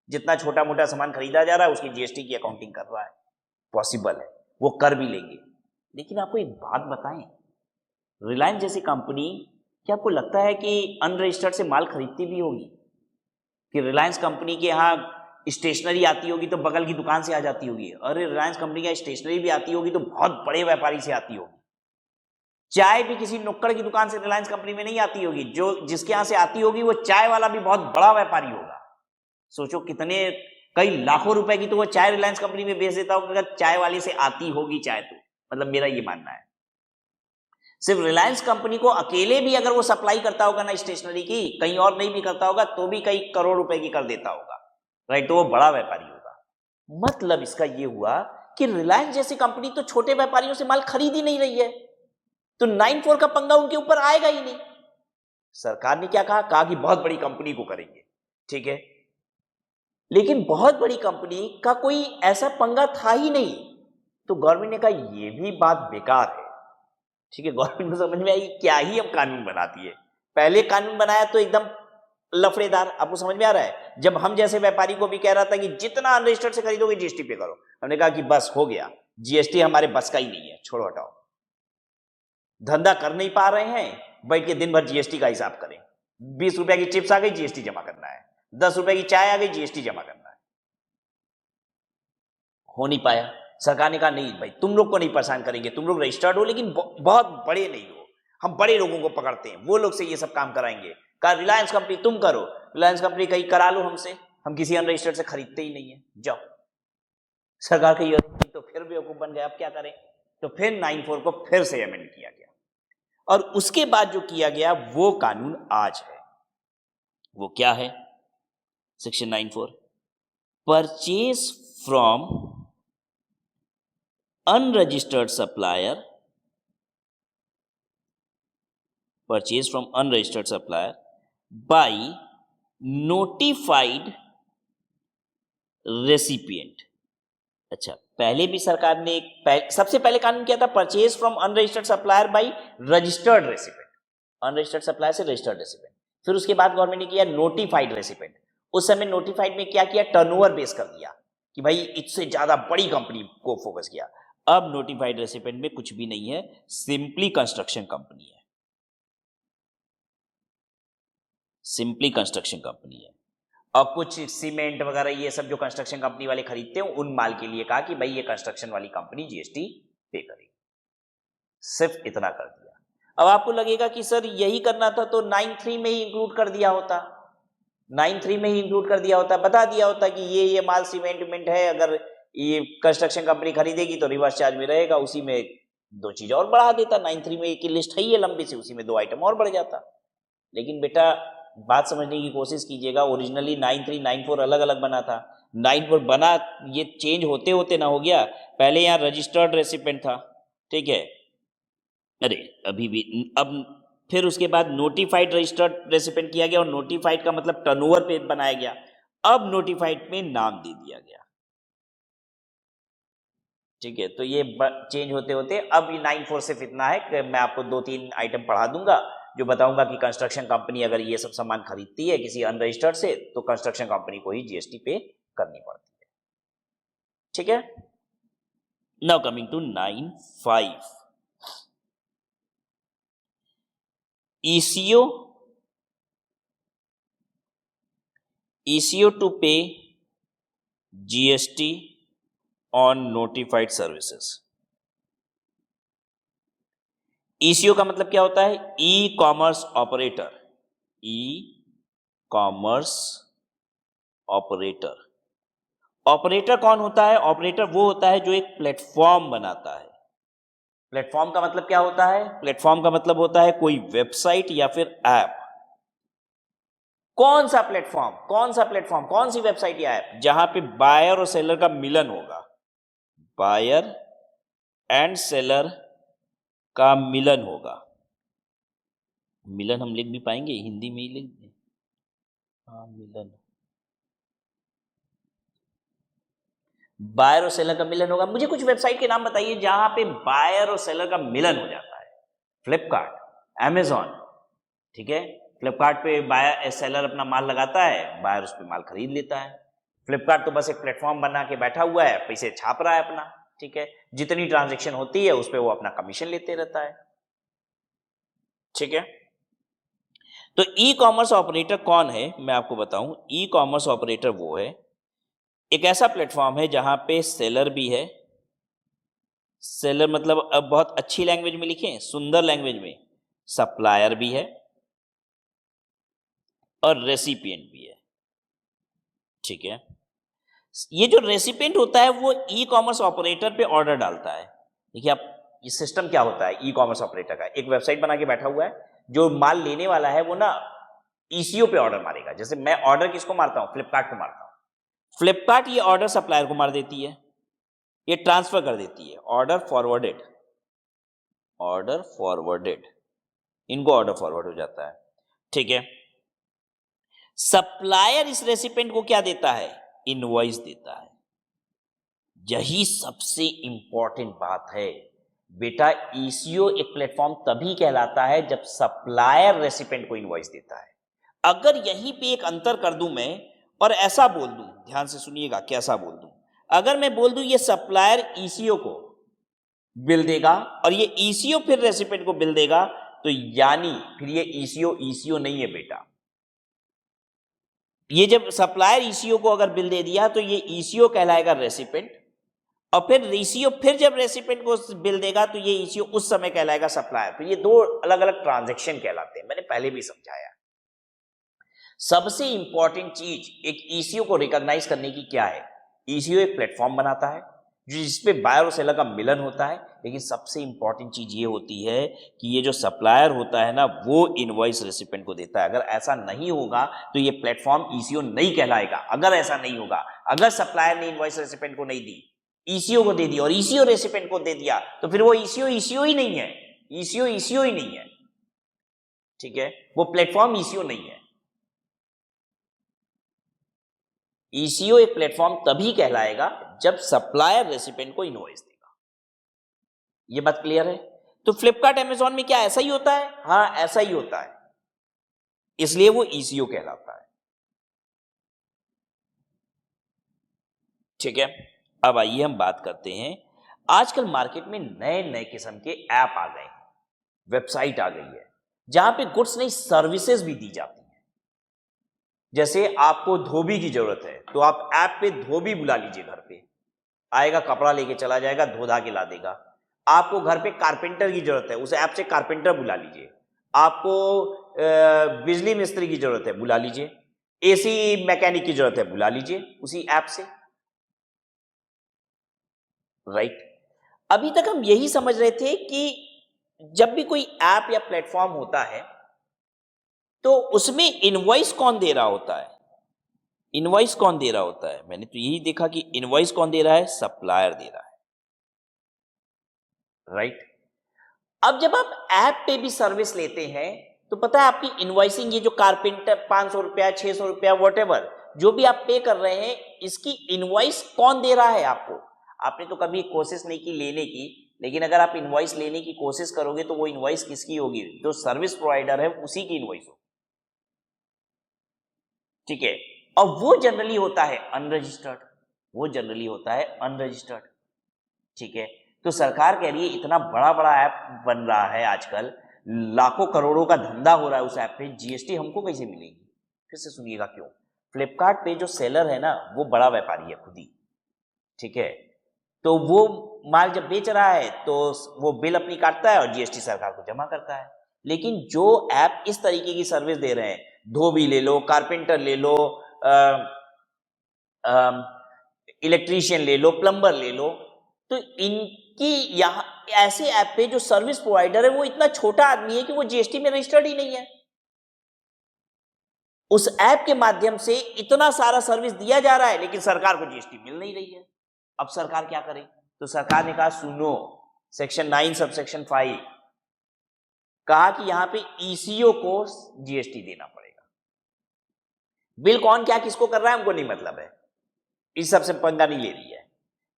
Speaker 1: जितना छोटा मोटा सामान खरीदा जा रहा है उसकी जीएसटी की अकाउंटिंग कर रहा है, पॉसिबल है, वो कर भी लेंगे। लेकिन आपको एक बात बताएं, रिलायंस जैसी कंपनी, क्या आपको लगता है कि अनरजिस्टर्ड से माल खरीदती भी होगी? कि रिलायंस कंपनी के यहाँ स्टेशनरी आती होगी तो बगल की दुकान से आ जाती होगी? अरे रिलायंस कंपनी का स्टेशनरी भी आती होगी तो बहुत बड़े व्यापारी से आती होगी। चाय भी किसी नुक्कड़ की दुकान से रिलायंस कंपनी में नहीं आती होगी, जो जिसके यहाँ से आती होगी वो चाय वाला भी बहुत बड़ा व्यापारी होगा। सोचो कितने, कई लाखों रुपए की तो वो चाय रिलायंस कंपनी में बेच देता होगा अगर चाय वाले से आती होगी चाय, तो मतलब मेरा ये मानना है। सिर्फ रिलायंस कंपनी को अकेले भी अगर वो सप्लाई करता होगा ना स्टेशनरी की, कहीं और नहीं भी करता होगा, तो भी कई करोड़ रुपए की कर देता होगा, राइट, तो वो बड़ा व्यापारी होगा। मतलब इसका ये हुआ कि रिलायंस जैसी कंपनी तो छोटे व्यापारियों से माल खरीद ही नहीं रही है, तो 9(4) का पंगा उनके ऊपर आएगा ही नहीं। सरकार ने क्या कहा कि बहुत बड़ी कंपनी को करेंगे, ठीक है, लेकिन बहुत बड़ी कंपनी का कोई ऐसा पंगा था ही नहीं, तो गवर्नमेंट ने कहा ये भी बात बेकार है, ठीक है। गवर्नमेंट को समझ में आई क्या ही अब कानून बनाती है, पहले कानून बनाया तो एकदम लफड़ेदार, आपको समझ में आ रहा है। जब हम जैसे व्यापारी को भी कह रहा था कि जितना अनरजिस्टर्ड से खरीदोगे जीएसटी पे करो, हमने कहा कि बस हो गया, जीएसटी हमारे बस का ही नहीं है, छोड़ो हटाओ, धंधा कर नहीं पा रहे हैं, बैठ के दिन भर जीएसटी का हिसाब करें। 20 रुपए की चिप्स आ गई, जीएसटी जमा करना है, 10 रुपए की चाय आ गई, जीएसटी जमा करना है, हो नहीं पाया। सरकार ने कहा नहीं भाई, तुम लोग को नहीं परेशान करेंगे, तुम लोग रजिस्टर्ड हो लेकिन बहुत बड़े नहीं हो, हम बड़े लोगों को पकड़ते हैं, वो लोग से ये सब काम कराएंगे। कहा रिलायंस कंपनी तुम करो, रिलायंस कंपनी कहीं करा लो हमसे, हम किसी अनरजिस्टर्ड से खरीदते ही नहीं है, जाओ। सरकार का ये तो फिर बेवकूफ बन गया, अब क्या करें, तो फिर 9(4) को फिर से अमेंड किया गया, और उसके बाद जो किया गया वो कानून आज है। वो क्या है? Section 9(4), purchase from unregistered supplier, purchase from unregistered supplier by notified recipient। अच्छा, पहले भी सरकार ने सबसे पहले कानून क्या था? Purchase from unregistered supplier by registered recipient, unregistered supplier से रजिस्टर्ड रेसिपेंट। फिर उसके बाद गवर्नमेंट ने किया नोटिफाइड रेसिपेंट। उस समय नोटिफाइड में क्या किया? टर्नओवर बेस कर दिया कि भाई इससे ज्यादा बड़ी कंपनी को फोकस किया। अब नोटिफाइड रेसिपेंट में कुछ भी नहीं है, सिंपली कंस्ट्रक्शन कंपनी है, सिंपली कंस्ट्रक्शन कंपनी है। और कुछ सीमेंट वगैरह ये सब जो कंस्ट्रक्शन कंपनी वाले खरीदते हैं, उन माल के लिए कहा कि भाई ये कंस्ट्रक्शन वाली कंपनी जीएसटी पे करेगी, सिर्फ इतना कर दिया। अब आपको लगेगा कि सर यही करना था तो 9(3) में ही इंक्लूड कर दिया होता, 9(3) में ही इंक्लूड कर दिया होता, बता दिया होता कि ये माल सीमेंट है, अगर ये कंस्ट्रक्शन कंपनी खरीदेगी तो रिवर्स चार्ज में रहेगा, उसी में 2 चीज और बढ़ा देता। 9(3) में एक लिस्ट है ये लंबी सी, उसी में 2 आइटम और बढ़ जाता। लेकिन बेटा बात समझने की कोशिश कीजिएगा, ओरिजिनली 9(3) 9(4) अलग अलग बना था, 9 पर बना, ये चेंज होते होते ना हो गया, पहले यहाँ रजिस्टर्ड रेसिपेंट था, ठीक है, अरे अभी भी, अब फिर उसके बाद नोटिफाइड रजिस्टर्ड रेसिपेंट किया गया, और नोटिफाइड का मतलब टर्नओवर पे बनाया गया, अब नोटिफाइड में नाम दे दिया गया, ठीक है। तो ये चेंज होते होते अब ये 9(4) सिर्फ इतना है कि मैं आपको 2-3 आइटम पढ़ा दूंगा, जो बताऊंगा कि कंस्ट्रक्शन कंपनी अगर ये सब सामान खरीदती है किसी अनरजिस्टर्ड से, तो कंस्ट्रक्शन कंपनी को ही जीएसटी पे करनी पड़ती है, ठीक है। Now coming to 9(5), ECO to pay GST on notified services। ECO का मतलब क्या होता है? E commerce operator, e commerce operator. Operator कौन होता है? ऑपरेटर वो होता है जो एक प्लेटफॉर्म बनाता है। प्लेटफॉर्म का मतलब क्या होता है? प्लेटफॉर्म का मतलब होता है कोई वेबसाइट या फिर ऐप। कौन सा प्लेटफॉर्म, कौन सा प्लेटफॉर्म, कौन सी वेबसाइट या ऐप? जहां पे बायर और सेलर का मिलन होगा, बायर एंड सेलर का मिलन होगा। मिलन हम लिख भी पाएंगे, हिंदी में ही लिख दें, हाँ मिलन, बायर और सेलर का मिलन होगा। मुझे कुछ वेबसाइट के नाम बताइए जहां पे बायर और सेलर का मिलन हो जाता है। फ्लिपकार्ट, अमेजॉन, ठीक है, फ्लिपकार्ट पे बायर सेलर अपना माल लगाता है, बायर उस पर माल खरीद लेता है। फ्लिपकार्ट तो बस एक प्लेटफॉर्म बना के बैठा हुआ है, पैसे छाप रहा है अपना, ठीक है, जितनी ट्रांजैक्शन होती है उस पर वो अपना कमीशन लेते रहता है, ठीक है। तो ई कॉमर्स ऑपरेटर कौन है मैं आपको बताऊं। ई कॉमर्स ऑपरेटर वो है, एक ऐसा प्लेटफॉर्म है जहां पे सेलर भी है, सेलर मतलब अब बहुत अच्छी लैंग्वेज में लिखें, सुंदर लैंग्वेज में, सप्लायर भी है और रेसिपिएंट भी है, ठीक है। ये जो रेसिपिएंट होता है वो ई कॉमर्स ऑपरेटर पे ऑर्डर डालता है। देखिए आप, ये सिस्टम क्या होता है ई कॉमर्स ऑपरेटर का, एक वेबसाइट बना के बैठा हुआ है, जो माल लेने वाला है वो ना ईसीओ पे ऑर्डर मारेगा। जैसे मैं ऑर्डर किसको मारता हूं? फ्लिपकार्ट को मारता हूं, फ्लिपकार्ट ये ऑर्डर सप्लायर को मार देती है, ये ट्रांसफर कर देती है, ऑर्डर फॉरवर्डेड, ऑर्डर फॉरवर्डेड, इनको ऑर्डर फॉरवर्ड हो जाता है, ठीक है। सप्लायर इस रेसिपिएंट को क्या देता है? इनवॉइस देता है। यही सबसे इंपॉर्टेंट बात है बेटा, ईसीओ एक प्लेटफॉर्म तभी कहलाता है जब सप्लायर रेसिपिएंट को इनवॉइस देता है। अगर यहीं पे एक अंतर कर दूं मैं और ऐसा बोल दूं, ध्यान से सुनिएगा कैसा बोल दूं, अगर मैं बोल दूं ये सप्लायर ईसीओ को बिल देगा और ये ईसीओ फिर रेसिपिएंट को बिल देगा, तो यानी फिर ये ईसीओ नहीं है बेटा। ये जब सप्लायर ईसीओ को अगर बिल दे दिया तो ये ईसीओ कहलाएगा रेसिपिएंट, और फिर ईसीओ फिर जब रेसिपिएंट को बिल देगा तो ये ईसीओ उस समय कहलाएगा सप्लायर। तो ये दो अलग अलग ट्रांजैक्शन कहलाते हैं, मैंने पहले भी समझाया। सबसे इंपॉर्टेंट चीज एक ईसीओ को रिकॉग्नाइज करने की क्या है? ईसीओ एक प्लेटफॉर्म बनाता है जिसपे बायर और सेलर का मिलन होता है, लेकिन सबसे इंपॉर्टेंट चीज ये होती है कि ये जो सप्लायर होता है ना, वो इनवॉइस रेसिपिएंट को देता है। अगर ऐसा नहीं होगा तो ये प्लेटफॉर्म ईसीओ नहीं कहलाएगा। अगर ऐसा नहीं होगा, अगर सप्लायर ने इनवॉइस रेसिपिएंट को नहीं दी, ईसीओ को दे दी और ईसीओ रेसिपिएंट को दे दिया, तो फिर वो ईसीओ ही नहीं है, ईसीओ ही नहीं है, ठीक है, वो प्लेटफॉर्म ईसीओ नहीं है। ईसीओ एक प्लेटफॉर्म तभी कहलाएगा जब सप्लायर रेसिपिएंट को इनवॉइस देगा। ये बात क्लियर है? तो फ्लिपकार्ट अमेजॉन में क्या ऐसा ही होता है? हाँ ऐसा ही होता है, इसलिए वो ईसीओ कहलाता है, ठीक है। अब आइए हम बात करते हैं, आजकल मार्केट में नए नए किस्म के ऐप आ गए हैं, वेबसाइट आ गई है जहां पे गुड्स नहीं सर्विसेज भी दी जाती हैं। जैसे आपको धोबी की जरूरत है तो आप ऐप पे धोबी बुला लीजिए, घर पे आएगा, कपड़ा लेके चला जाएगा, धो धा के ला देगा। आपको घर पे कारपेंटर की जरूरत है, उस ऐप से कारपेंटर बुला लीजिए। आपको बिजली मिस्त्री की जरूरत है, बुला लीजिए। एसी मैकेनिक की जरूरत है, बुला लीजिए उसी ऐप से, राइट। अभी तक हम यही समझ रहे थे कि जब भी कोई ऐप या प्लेटफॉर्म होता है तो उसमें इनवॉइस कौन दे रहा होता है? इनवॉइस कौन दे रहा होता है? मैंने तो यही देखा कि इनवॉइस कौन दे रहा है? सप्लायर दे रहा है, राइट। अब जब आप ऐप पे भी सर्विस लेते हैं तो पता है आपकी इनवॉइसिंग, ये जो कारपेंटर 500 रुपया 600 रुपया वॉटेवर जो भी आप पे कर रहे हैं, इसकी इनवॉइस कौन दे रहा है आपको? आपने तो कभी कोशिश नहीं की लेने की, लेकिन अगर आप इनवॉइस लेने की कोशिश करोगे तो वो इनवॉइस किसकी होगी? जो सर्विस प्रोवाइडर है उसी की इनवॉइस होगी, ठीक है। और वो जनरली होता है अनरजिस्टर्ड, वो जनरली होता है अनरजिस्टर्ड, ठीक है। तो सरकार कह रही है इतना बड़ा बड़ा ऐप बन रहा है आजकल, लाखों करोड़ों का धंधा हो रहा है उस ऐप पे, जीएसटी हमको कैसे मिलेगी? फिर से सुनिएगा क्यों। फ्लिपकार्ट पे जो सेलर है ना वो बड़ा व्यापारी है खुद ही, ठीक है। तो वो माल जब बेच रहा है तो वो बिल अपनी काटता है और जीएसटी सरकार को जमा करता है। लेकिन जो ऐप इस तरीके की सर्विस दे रहे हैं, धोबी ले लो, कारपेंटर ले लो, इलेक्ट्रीशियन ले लो, प्लम्बर ले लो, तो इनकी यहाँ ऐसे ऐप पे जो सर्विस प्रोवाइडर है वो इतना छोटा आदमी है कि वो जीएसटी में रजिस्टर्ड ही नहीं है। उस ऐप के माध्यम से इतना सारा सर्विस दिया जा रहा है लेकिन सरकार को जीएसटी मिल नहीं रही है। अब सरकार क्या करे? तो सरकार ने कहा सुनो, सेक्शन 9 सबसेक्शन 5 कहा कि यहां पे ईसीओ को जीएसटी देना पड़ेगा। बिल कौन क्या किसको कर रहा है हमको नहीं मतलब है, इस सबसे पंगा नहीं ले रही है।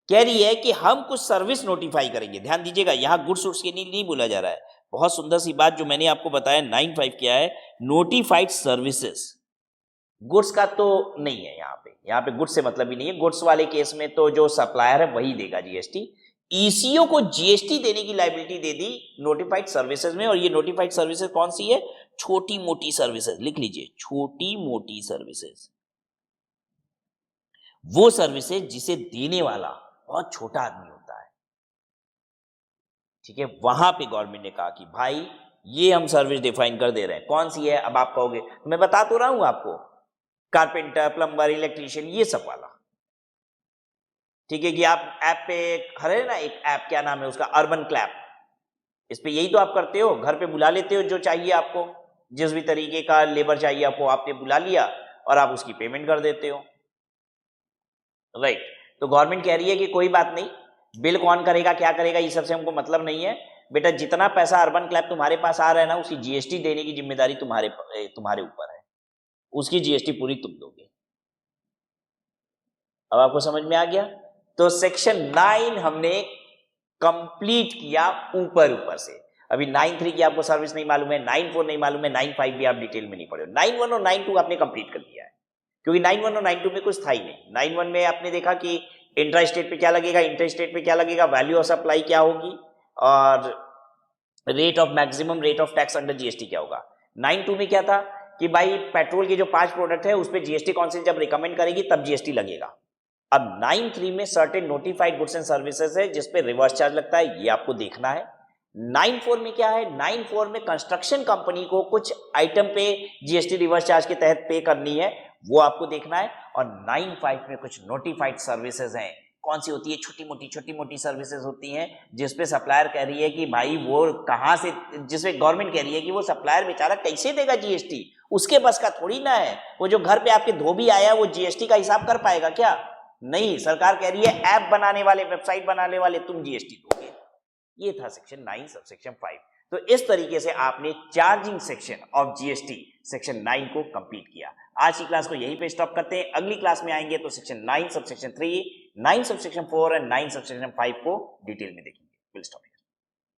Speaker 1: कह रही है कि हम कुछ सर्विस नोटिफाई करेंगे। ध्यान दीजिएगा, यहां गुड्स उड्स के लिए नहीं बोला जा रहा है। बहुत सुंदर सी बात जो मैंने आपको बताया 9(5) क्या है, नोटिफाइड सर्विसेज। गुड्स का तो नहीं है यहाँ पे गुड्स से मतलब ही नहीं है। गुड्स वाले केस में तो जो सप्लायर है वही देगा जीएसटी। ईसीओ को जीएसटी देने की लायबिलिटी दे दी नोटिफाइड सर्विसेज में। और ये नोटिफाइड सर्विसेज कौन सी है? छोटी मोटी सर्विसेज, लिख लीजिए, छोटी मोटी सर्विसेज। वो सर्विसेज जिसे देने वाला बहुत छोटा आदमी होता है, ठीक है। वहां पे गवर्नमेंट ने कहा कि भाई ये हम सर्विस डिफाइन कर दे रहे हैं। कौन सी है? अब आप कहोगे, मैं बता तो रहा हूं आपको, कारपेंटर, प्लम्बर, इलेक्ट्रीशियन, ये सब वाला, ठीक है। कि आप ऐप पे है ना एक ऐप, क्या नाम है उसका, अर्बन क्लैप, इस पे यही तो आप करते हो, घर पे बुला लेते हो जो चाहिए आपको, जिस भी तरीके का लेबर चाहिए आपको, आपने बुला लिया और आप उसकी पेमेंट कर देते हो, राइट। तो गवर्नमेंट कह रही है कि कोई बात नहीं, बिल कौन करेगा क्या करेगा ये सबसे हमको मतलब नहीं है बेटा, जितना पैसा अर्बन क्लैप तुम्हारे पास आ रहा है ना उसकी जीएसटी देने की जिम्मेदारी तुम्हारे ऊपर है, उसकी जीएसटी पूरी तुम दोगे। अब आपको समझ में आ गया? तो सेक्शन 9 हमने कंप्लीट किया ऊपर ऊपर से। अभी 9(3) की आपको सर्विस नहीं मालूम है, 9(4) नहीं मालूम है, 9(5) भी आप डिटेल में नहीं पढ़े। 9(1) और 9(2) आपने कंप्लीट कर दिया है, क्योंकि 9(1) और 9(2) में कुछ था ही नहीं। 9(1) में आपने देखा कि इंट्रा स्टेट पे क्या लगेगा, इंटर स्टेट पे क्या लगेगा, वैल्यू ऑफ सप्लाई क्या होगी, और rate of maximum rate of tax under GST क्या होगा। 9(2) में क्या था कि भाई पेट्रोल के जो 5 प्रोडक्ट है उस पर जीएसटी काउंसिल जब रिकमेंड करेगी तब जीएसटी लगेगा। अब 9(3) में certain notified goods and services है जिसपे रिवर्स चार्ज लगता है, ये आपको देखना है। 9(4) में क्या है? 9(4) में कंस्ट्रक्शन कंपनी को कुछ आइटम पे जीएसटी रिवर्स चार्ज के तहत पे करनी है, वो आपको देखना है। और 9(5) में कुछ नोटिफाइड सर्विसेज हैं। कौन सी होती है? छोटी मोटी सर्विसेज होती हैं जिसपे सप्लायर कह रही है कि भाई वो कहां से, जिसपे गवर्नमेंट कह रही है कि वो सप्लायर बेचारा कैसे देगा जीएसटी, उसके बस का थोड़ी ना है। वो जो घर पे आपके धोबी आया वो जीएसटी का हिसाब कर पाएगा क्या? नहीं। सरकार कह रही है ऐप बनाने वाले, वेबसाइट बनाने वाले तुम जीएसटी दोगे। ये था सेक्शन 9 सबसेक्शन 5। तो इस तरीके से आपने charging section of GST section 9 को कंप्लीट किया। आज की क्लास को यहीं पे स्टॉप करते हैं। अगली क्लास में आएंगे तो सेक्शन 9 सबसेक्शन 3, 9 सबसेक्शन 4 और 9 सबसेक्शन 5 को डिटेल में देखेंगे। Will stop.